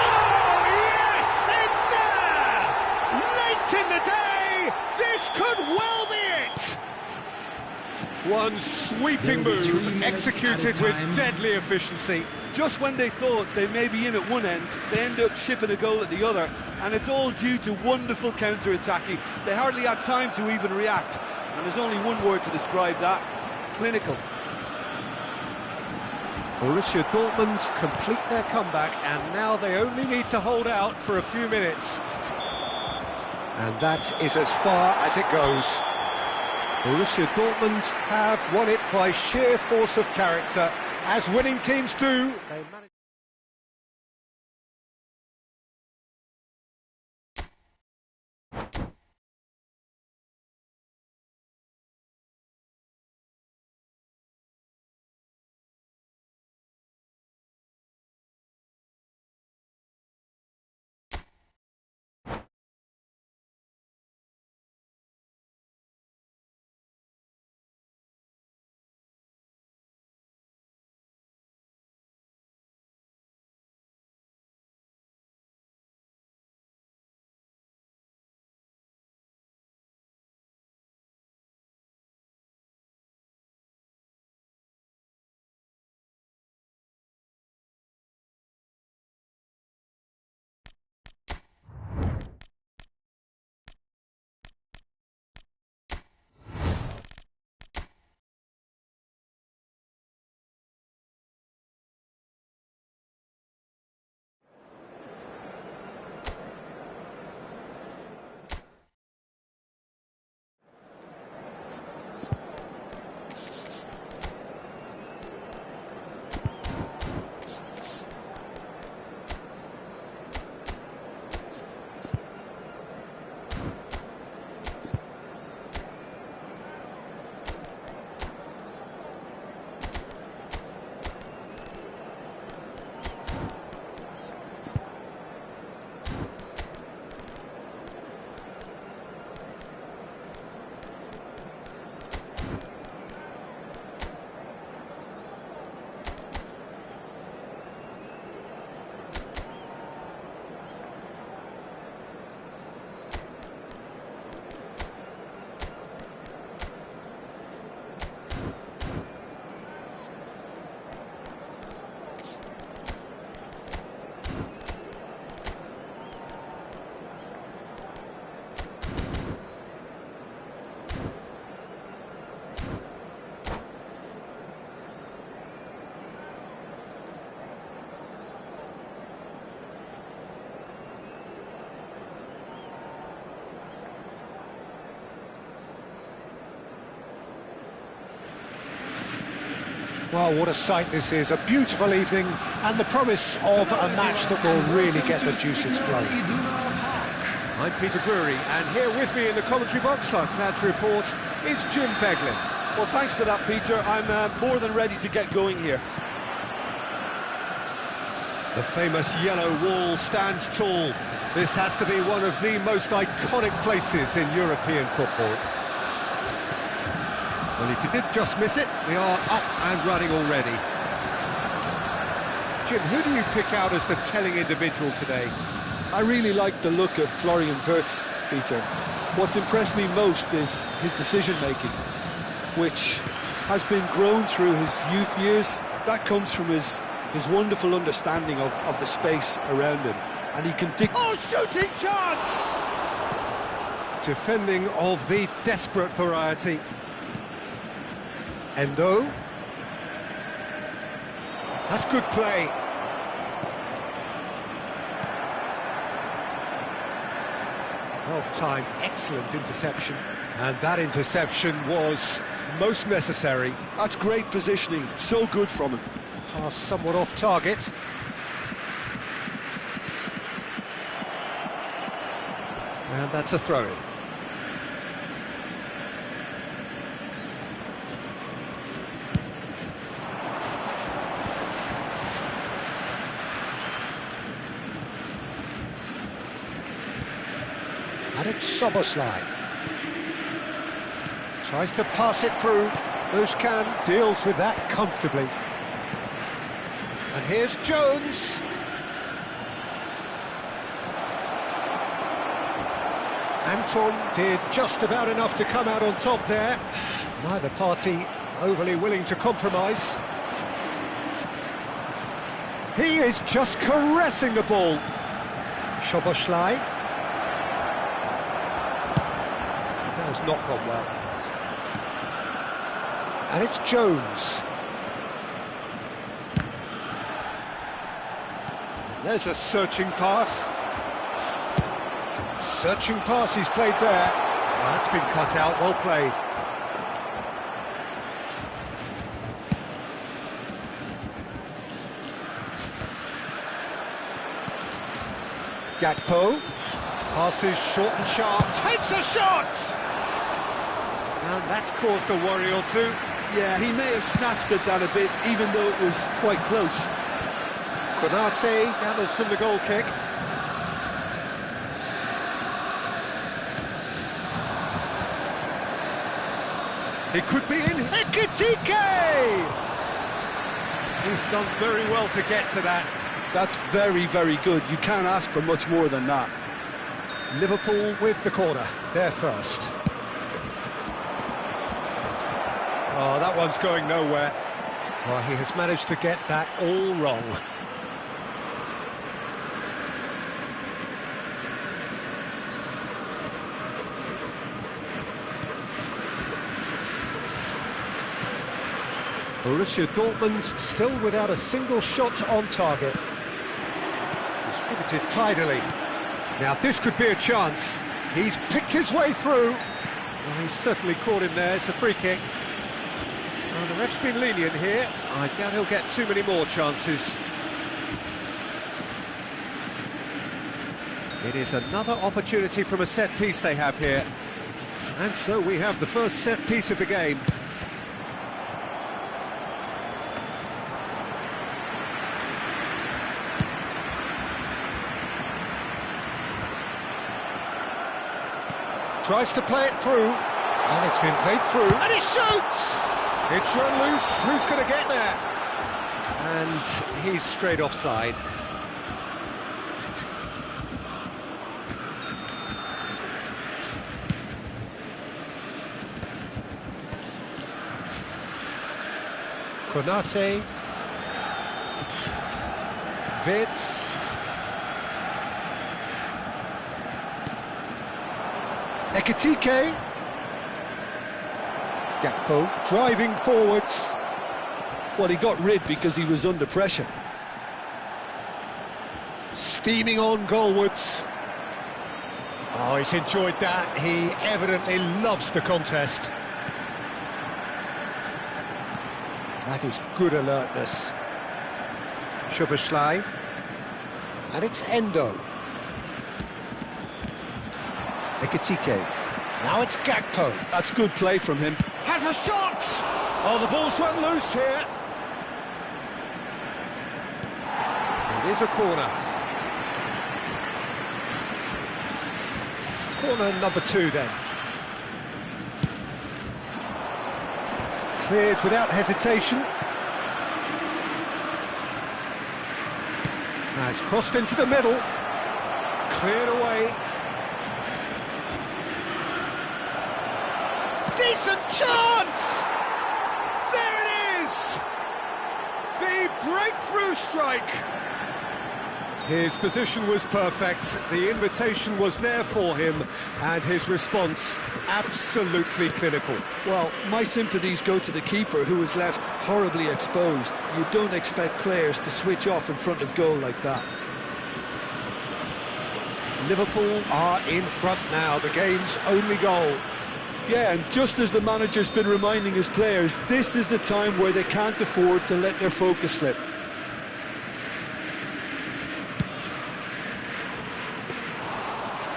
Oh, yes, it's there! Late in the day, this could well be it! One sweeping move, executed with deadly efficiency. Just when they thought they may be in at one end, they end up shipping a goal at the other, and it's all due to wonderful counter-attacking. They hardly had time to even react, and there's only one word to describe that: clinical. Borussia Dortmund complete their comeback, and now they only need to hold out for a few minutes. And that is as far as it goes. Borussia Dortmund have won it by sheer force of character, as winning teams do. They managed. Well, what a sight this is, a beautiful evening, and the promise of a match that will really get the juices flowing. I'm Peter Drury, and here with me in the commentary box, I'm glad to report, is Jim Beglin. Well, thanks for that, Peter. I'm more than ready to get going here. The famous yellow wall stands tall. This has to be one of the most iconic places in European football. Well, if you did just miss it, we are up and running already. Jim, who do you pick out as the telling individual today? I really like the look of Florian Wirtz, Peter. What's impressed me most is his decision-making, which has been grown through his youth years. That comes from his wonderful understanding of the space around him. And he can Oh, shooting chance! Defending of the desperate variety. Endo. That's good play. Well timed, excellent interception. And that interception was most necessary. That's great positioning, so good from him. Pass somewhat off target. And that's a throw-in. And it's Soboslai. Tries to pass it through. Özcan deals with that comfortably. And here's Jones. Anton did just about enough to come out on top there. Neither party overly willing to compromise. He is just caressing the ball. Soboslai. That has not gone well. And it's Jones. There's a searching pass. Searching pass he's played there. Well, that's been cut out, well played. Gakpo. Passes short and sharp, takes a shot! And that's caused a worry or two. Yeah, he may have snatched at that a bit, even though it was quite close. Konate gathers from the goal kick. It could be in. Ekitike! He's done very well to get to that. That's very, very good. You can't ask for much more than that. Liverpool with the corner, they're first. Oh, that one's going nowhere. Well, he has managed to get that all wrong. Borussia Dortmund still without a single shot on target. Distributed tidily. Now this could be a chance. He's picked his way through. Well, he's certainly caught him there. It's a free kick. Well, the ref's been lenient here. I doubt he'll get too many more chances. It is another opportunity from a set piece they have here. And so we have the first set piece of the game. Tries to play it through, and it's been played through, and he shoots! It's run loose, who's going to get there? And he's straight offside. Konate. Vitz. Ekitike. Gakpo driving forwards. Well, he got rid because he was under pressure. Steaming on goalwards. Oh, he's enjoyed that. He evidently loves the contest. That is good alertness. Szoboszlai. And it's Endo. Ekitike. Now it's Gakpo. That's good play from him. Has a shot! Oh, the ball's run loose here. It is a corner. Corner number 2 then. Cleared without hesitation. Now it's crossed into the middle. Cleared away. Decent chance! There it is! The breakthrough strike! His position was perfect, the invitation was there for him, and his response absolutely clinical. Well, my sympathies go to the keeper, who was left horribly exposed. You don't expect players to switch off in front of goal like that. Liverpool are in front now, the game's only goal. Yeah, and just as the manager's been reminding his players, this is the time where they can't afford to let their focus slip.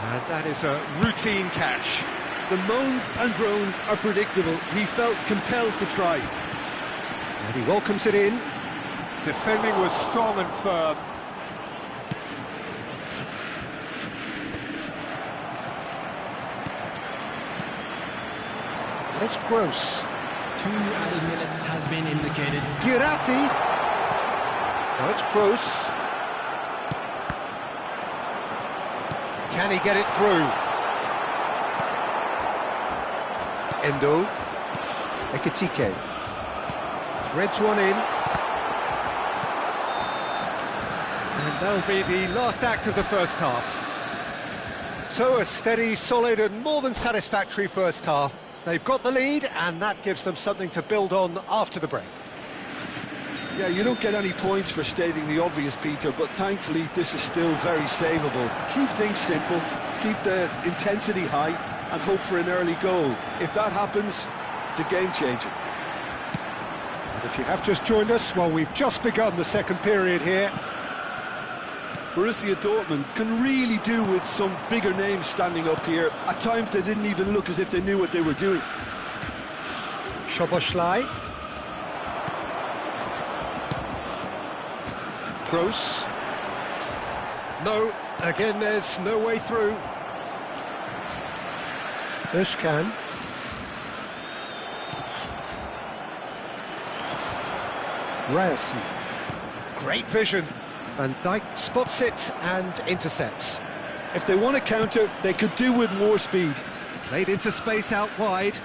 And that is a routine catch. The moans and groans are predictable. He felt compelled to try. And he welcomes it in. Defending was strong and firm. And it's Gross. 2 added minutes has been indicated. Girassi. Now it's Gross. Can he get it through? Endo. Ekitike. Threads one in. And that'll be the last act of the first half. So a steady, solid and more than satisfactory first half. They've got the lead and that gives them something to build on after the break. Yeah, you don't get any points for stating the obvious, Peter, but thankfully this is still very savable. Keep things simple, keep the intensity high and hope for an early goal. If that happens, it's a game changer. And if you have just joined us, well, we've just begun the second period here. Borussia Dortmund can really do with some bigger names standing up here. At times they didn't even look as if they knew what they were doing. Szoboszlai. Gross. No, again there's no way through. Özcan. Ryerson. Great vision. Van Dijk spots it and intercepts. If they want to counter, they could do with more speed. Played into space out wide.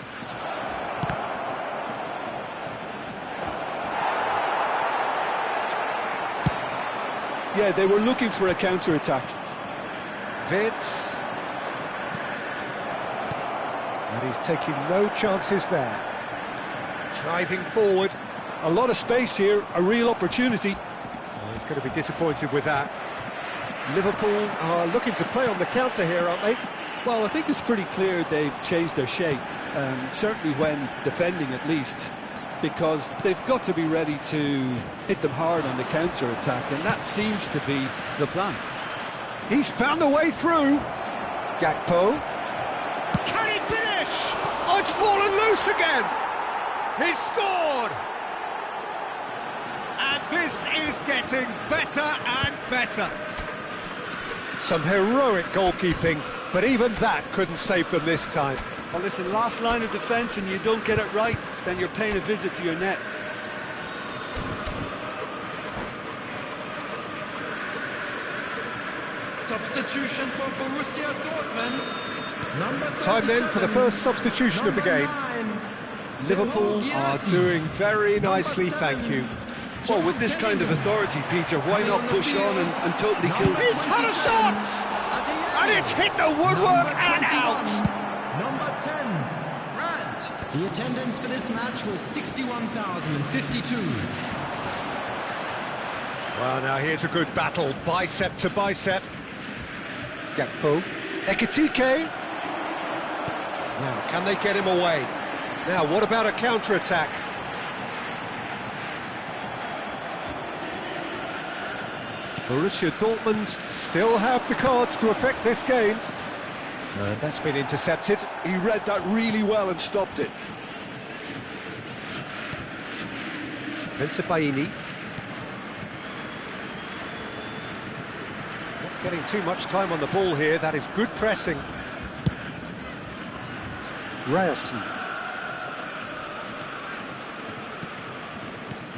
Yeah, they were looking for a counter-attack. Vitz. And he's taking no chances there. Driving forward. A lot of space here, a real opportunity. Oh, he's going to be disappointed with that. Liverpool are looking to play on the counter here, aren't they? Well, I think it's pretty clear they've changed their shape, certainly when defending at least, because they've got to be ready to hit them hard on the counter-attack, and that seems to be the plan. He's found a way through. Gakpo. Can he finish? Oh, it's fallen loose again. He's scored. And this is getting better and better. Some heroic goalkeeping, but even that couldn't save them this time. Well, listen, last line of defence and you don't get it right, then you're paying a visit to your net. Substitution for Borussia Dortmund. Number Time then for the first substitution of the game. 9. Liverpool are doing very nicely, thank you. Well, with this kind of authority, Peter, why not push on and totally kill them? He's had a shot! And it's hit the woodwork and out! Number 10, Brandt. The attendance for this match was 61,052. Well, now here's a good battle, bicep to bicep. Gakpo. Ekitike. Now, can they get him away? Now, what about a counter-attack? Borussia Dortmund still have the cards to affect this game. And that's been intercepted. He read that really well and stopped it. Bensebaini. Not getting too much time on the ball here, that is good pressing. Ryerson.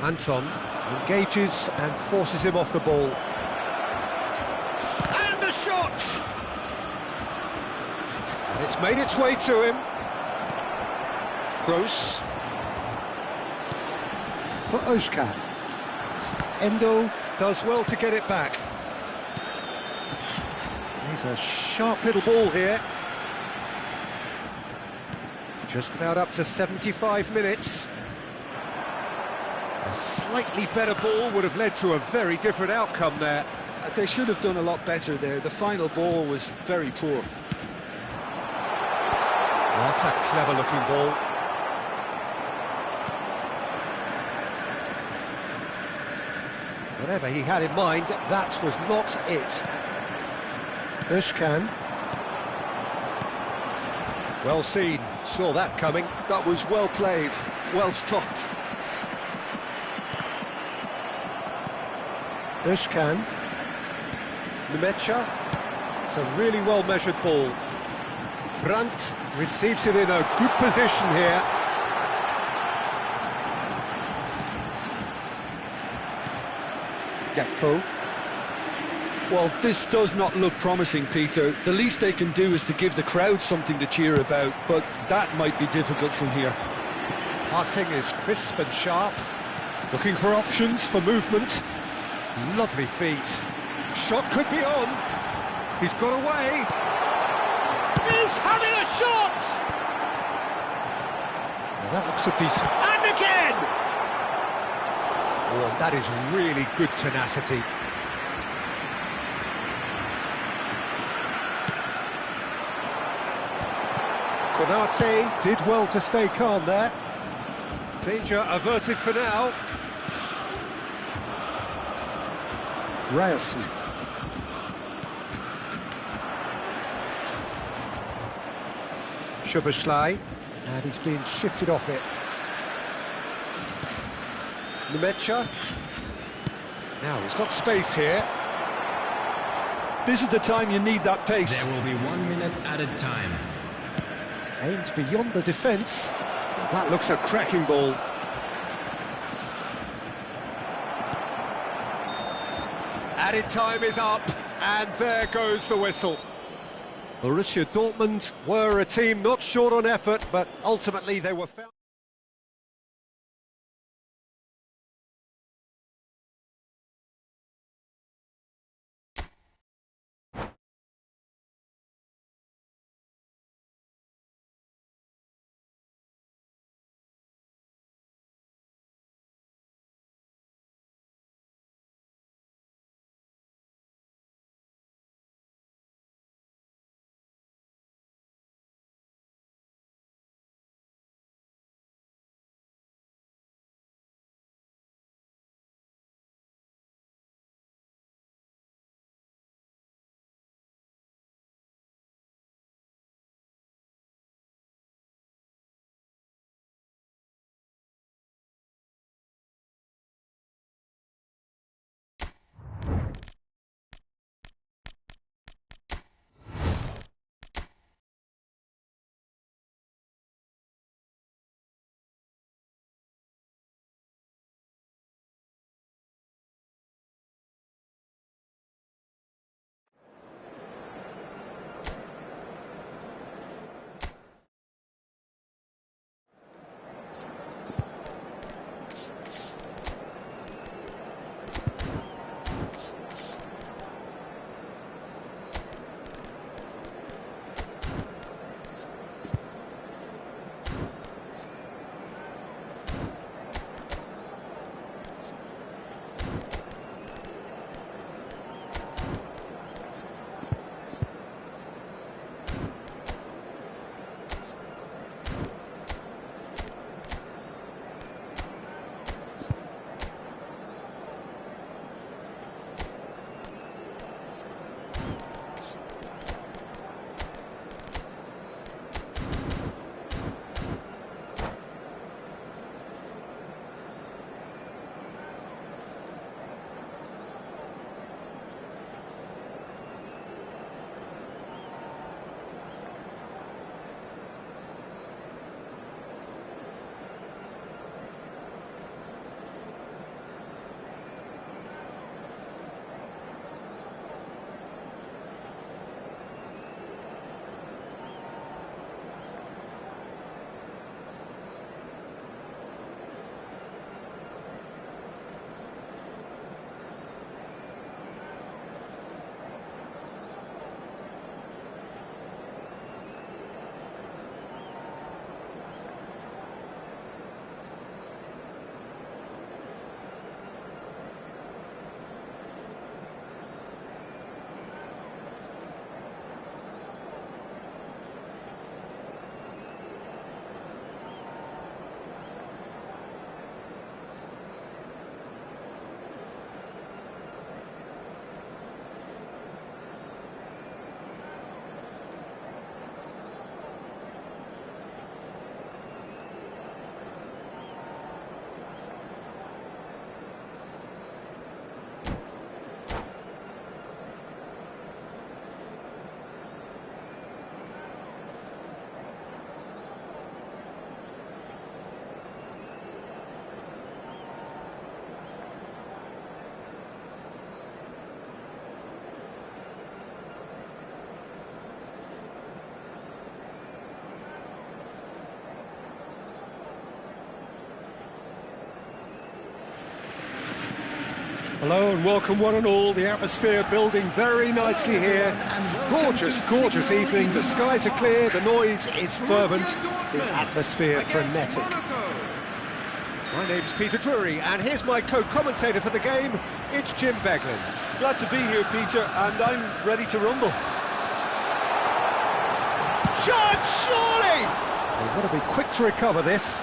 Anton engages and forces him off the ball. And the shot! And it's made its way to him. Gross. For Özcan. Endo does well to get it back. He's a sharp little ball here. Just about up to 75 minutes. A slightly better ball would have led to a very different outcome there. They should have done a lot better there. The final ball was very poor. That's a clever-looking ball. Whatever he had in mind, that was not it. Özcan. Well seen, saw that coming. That was well played, well stopped. Özcan. Numecha. It's a really well-measured ball. Brandt receives it in a good position here. Gakpo. Well, this does not look promising, Peter. The least they can do is to give the crowd something to cheer about, but that might be difficult from here. Passing is crisp and sharp. Looking for options for movement. Lovely feet. Shot could be on. He's got away. He's having a shot! Now that looks a decent... And again! Oh, that is really good tenacity. Konate did well to stay calm there. Danger averted for now. Ryerson. Szoboszlai, and he's been shifted off it. Nemecha. Now he's got space here. This is the time you need that pace. There will be 1 minute added time. Aimed beyond the defence. Well, that looks a cracking ball. Added time is up, and there goes the whistle. Borussia Dortmund were a team not short on effort, but ultimately they were found. Hello and welcome one and all. The atmosphere building very nicely here. Gorgeous, gorgeous evening. The skies are clear, the noise is fervent, the atmosphere frenetic. My name's Peter Drury and here's my co-commentator for the game. It's Jim Beglin. Glad to be here, Peter, and I'm ready to rumble. Shot, surely! game! They've got to be quick to recover this.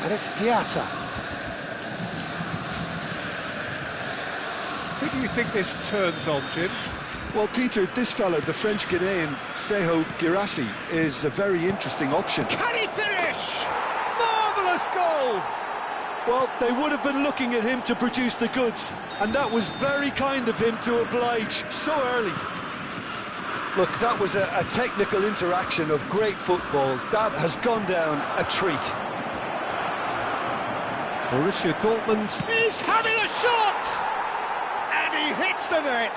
And it's Diatta. Who do you think this turns on, Jim? Well, Peter, this fella, the French Ghanaian, Seho Girassi, is a very interesting option. Can he finish? Marvellous goal! Well, they would have been looking at him to produce the goods, and that was very kind of him to oblige so early. Look, that was a technical interaction of great football. That has gone down a treat. Borussia Dortmund. He's having a shot! And he hits the net.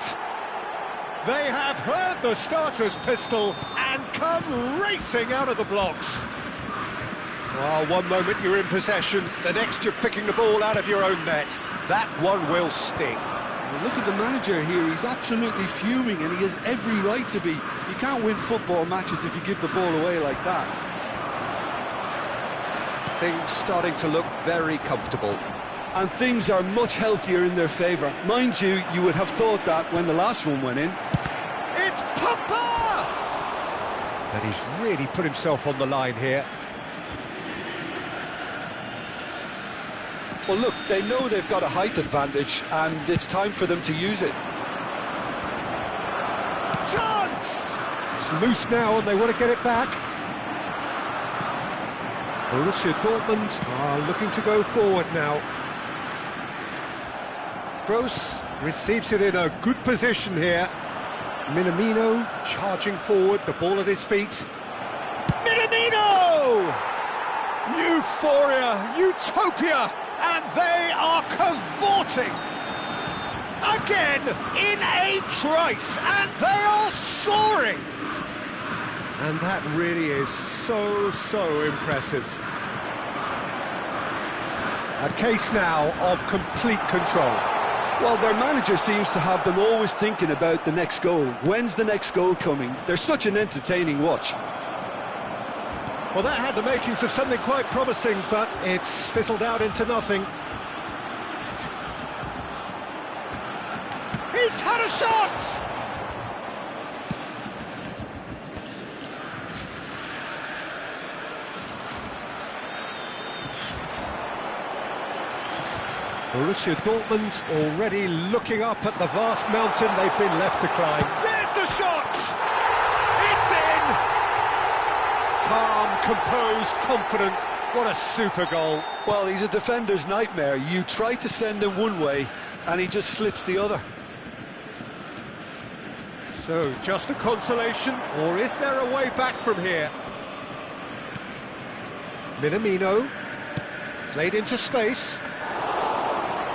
They have heard the starter's pistol and come racing out of the blocks. Well, one moment you're in possession, the next you're picking the ball out of your own net. That one will sting. Well, look at the manager here, he's absolutely fuming and he has every right to be. You can't win football matches if you give the ball away like that. Things starting to look very comfortable. And things are much healthier in their favour. Mind you, you would have thought that when the last one went in. It's Papa! And he's really put himself on the line here. Well, look, they know they've got a height advantage, and it's time for them to use it. Chance! It's loose now, and they want to get it back. Borussia Dortmund are looking to go forward now. Gross receives it in a good position here. Minamino charging forward, the ball at his feet. Minamino! Euphoria, utopia! And they are cavorting again in a trice, and they are soaring. And that really is so impressive. A case now of complete control. Well, their manager seems to have them always thinking about the next goal. When's the next goal coming? They're such an entertaining watch. Well, that had the makings of something quite promising, but it's fizzled out into nothing. He's had a shot! Borussia Dortmund already looking up at the vast mountain they've been left to climb. There's the shot! It's in! Calm, composed, confident. What a super goal. Well, he's a defender's nightmare. You try to send him one way, and he just slips the other. So, just a consolation, or is there a way back from here? Minamino, played into space,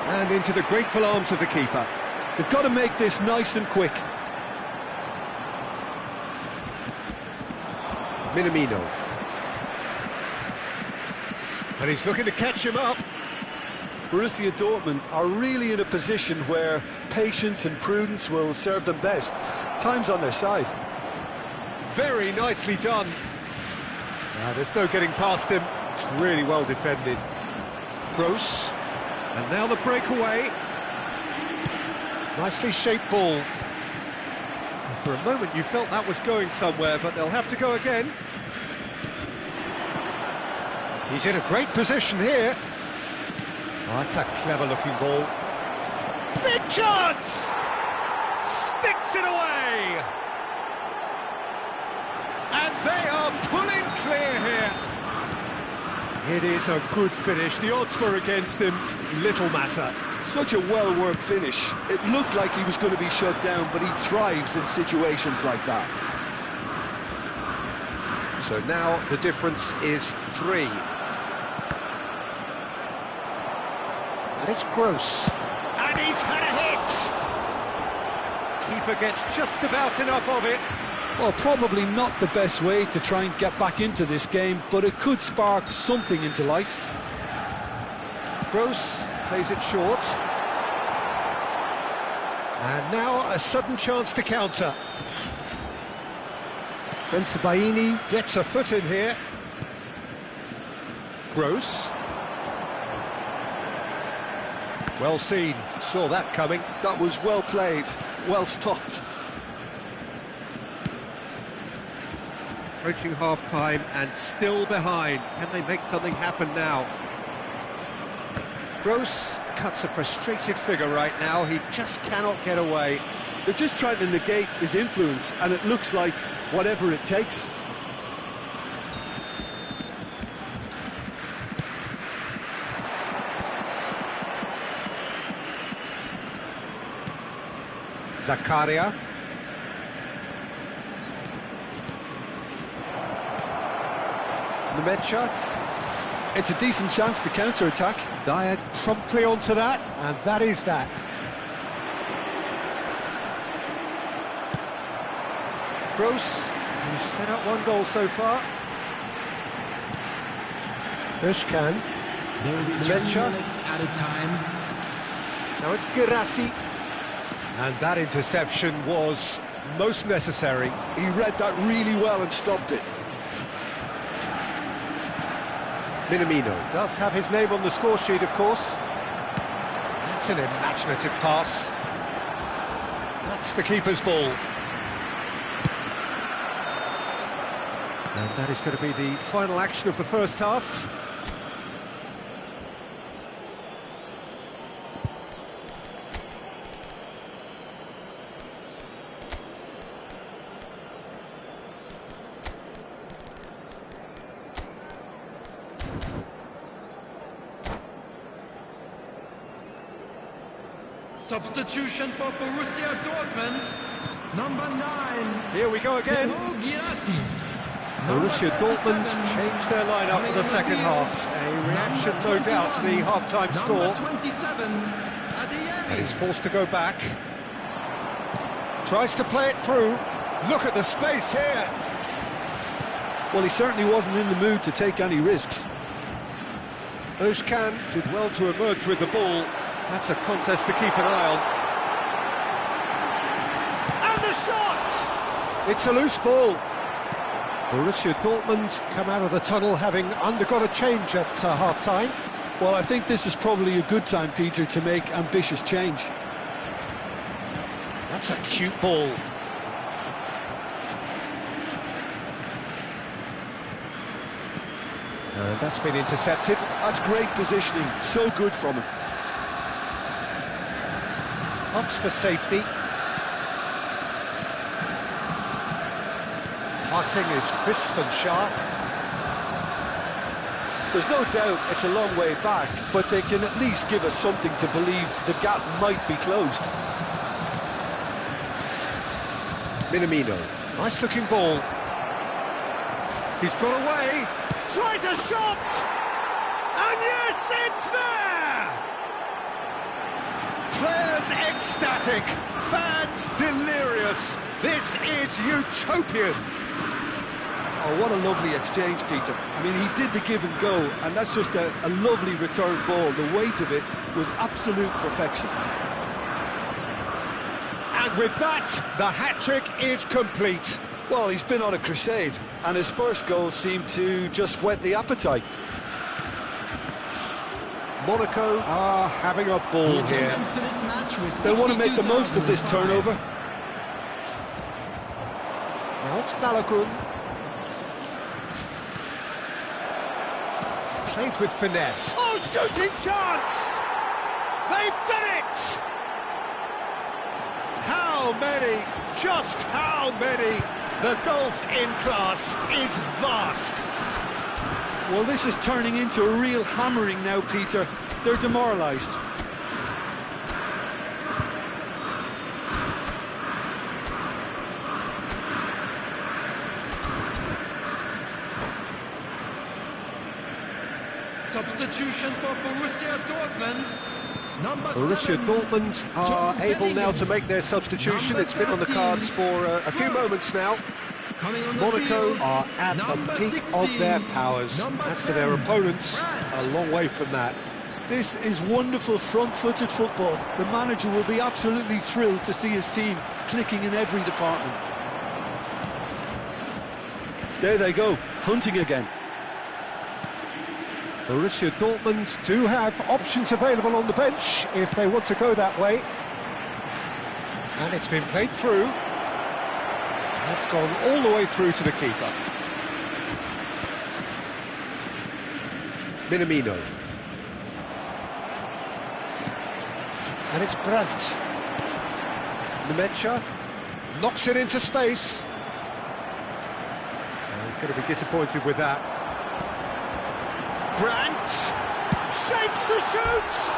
and into the grateful arms of the keeper. They've got to make this nice and quick. Minamino. And he's looking to catch him up. Borussia Dortmund are really in a position where patience and prudence will serve them best. Time's on their side. Very nicely done. There's no getting past him. It's really well defended. Gross. And now the breakaway. Nicely shaped ball. And for a moment you felt that was going somewhere, but they'll have to go again. He's in a great position here. Oh, that's a clever-looking ball. Big chance! Sticks it away! And they are pulling clear here. It is a good finish. The odds were against him. Little matter. Such a well-worked finish. It looked like he was going to be shut down, but he thrives in situations like that. So now the difference is 3. And it's Gross. And he's had a hit! Keeper gets just about enough of it. Well, probably not the best way to try and get back into this game, but it could spark something into life. Gross plays it short. And now a sudden chance to counter. Bensebaini gets a foot in here. Gross. Well seen, saw that coming. That was well played, well stopped. Approaching half-time and still behind. Can they make something happen now? Gross cuts a frustrated figure right now. He just cannot get away. They're just trying to negate his influence, and it looks like whatever it takes. Zakaria. Nemecha. It's a decent chance to counter-attack. Dyer promptly onto that, and that is that. Gross, who's set up one goal so far. Özkan. There will be 3 Nemecha. minutes added time. Now it's Girassi. And that interception was most necessary. He read that really well and stopped it. Minamino does have his name on the score sheet, of course. That's an imaginative pass. That's the keeper's ball. And that is going to be the final action of the first half. Substitution for Borussia Dortmund, number 9. Here we go again. Borussia Dortmund changed their lineup for the second half. A reaction, no doubt, to the half-time score. 27, And he's forced to go back. Tries to play it through. Look at the space here. Well, he certainly wasn't in the mood to take any risks. Özkan did well to emerge with the ball. That's a contest to keep an eye on. And the shot! It's a loose ball. Borussia Dortmund come out of the tunnel having undergone a change at half-time. Well, I think this is probably a good time, Peter, to make ambitious change. That's a cute ball. And that's been intercepted. That's great positioning, so good from him. Ups for safety. Passing is crisp and sharp. There's no doubt it's a long way back, but they can at least give us something to believe the gap might be closed. Minamino, nice looking ball. He's got away, tries a shot, and yes, it's there! Players ecstatic, fans delirious. This is utopian. Oh, what a lovely exchange, Peter. I mean, he did the give and go, and that's just a lovely return ball. The weight of it was absolute perfection. And with that, the hat-trick is complete. Well, he's been on a crusade, and his first goal seemed to just whet the appetite. Monaco are having a ball here. They'll want to make the most of this turnover. Now it's Balogun. Played with finesse. Oh, shooting chance! They've done it! How many? Just how many? The gulf in class is vast. Well, this is turning into a real hammering now, Peter. They're demoralised. Substitution for Borussia Dortmund. Borussia Dortmund are able now to make their substitution. It's been on the cards for a few moments now. Monaco are at the peak of their powers. As for their opponents, a long way from that. This is wonderful front-footed football. The manager will be absolutely thrilled to see his team clicking in every department. There they go, hunting again. Borussia Dortmund do have options available on the bench if they want to go that way. And it's been played through. It's gone all the way through to the keeper. Minamino. And it's Brandt. Nemecha knocks it into space. He's going to be disappointed with that. Brandt shapes to shoot!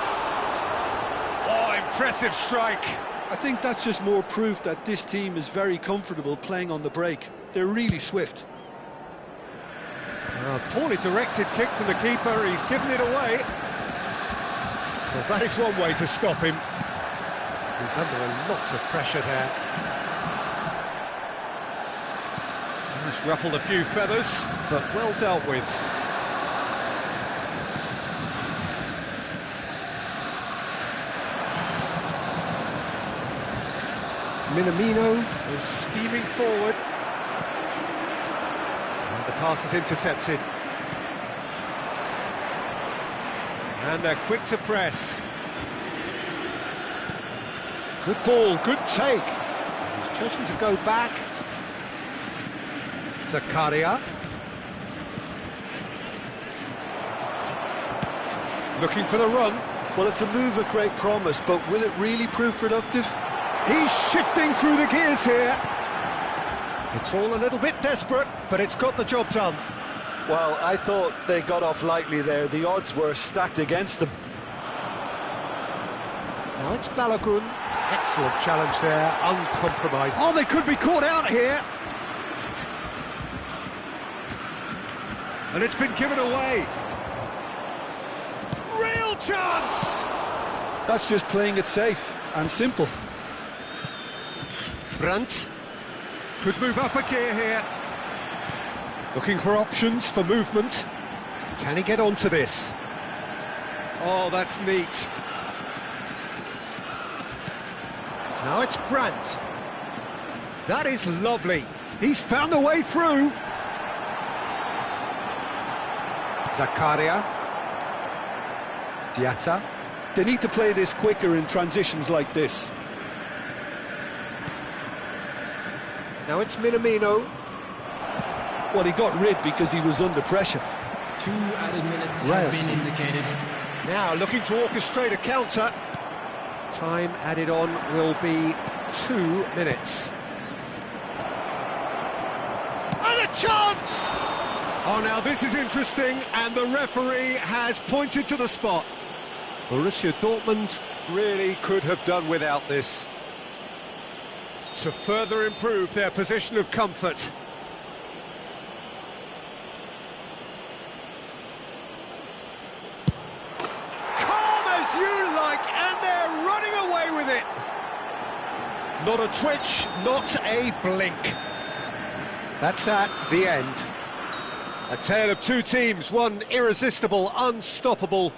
Oh, impressive strike. I think that's just more proof that this team is very comfortable playing on the break. They're really swift. Poorly directed kick from the keeper, he's given it away. Well, that is one way to stop him. He's under a lot of pressure there. He's ruffled a few feathers, but well dealt with. Minamino is steaming forward. And the pass is intercepted. And they're quick to press. Good ball, good take. He's chosen to go back. Zakaria. Looking for the run. Well, it's a move of great promise, but will it really prove productive? He's shifting through the gears here. It's all a little bit desperate, but it's got the job done. Well, I thought they got off lightly there. The odds were stacked against them. Now it's Balogun. Excellent challenge there, uncompromised. Oh, they could be caught out here. And it's been given away. Real chance! That's just playing it safe and simple. Brandt could move up a gear here. Looking for options for movement. Can he get onto this? Oh, that's neat. Now it's Brandt. That is lovely. He's found a way through. Zakaria. Diatta. They need to play this quicker in transitions like this. Now it's Minamino. Well, he got rid because he was under pressure. 2 added minutes has been indicated. Now looking to orchestrate a counter. Time added on will be 2 minutes. And a chance! Oh, now this is interesting, and the referee has pointed to the spot. Borussia Dortmund really could have done without this to further improve their position of comfort. Calm as you like, and they're running away with it. Not a twitch, not a blink. That's that, the end. A tale of two teams, one irresistible, unstoppable,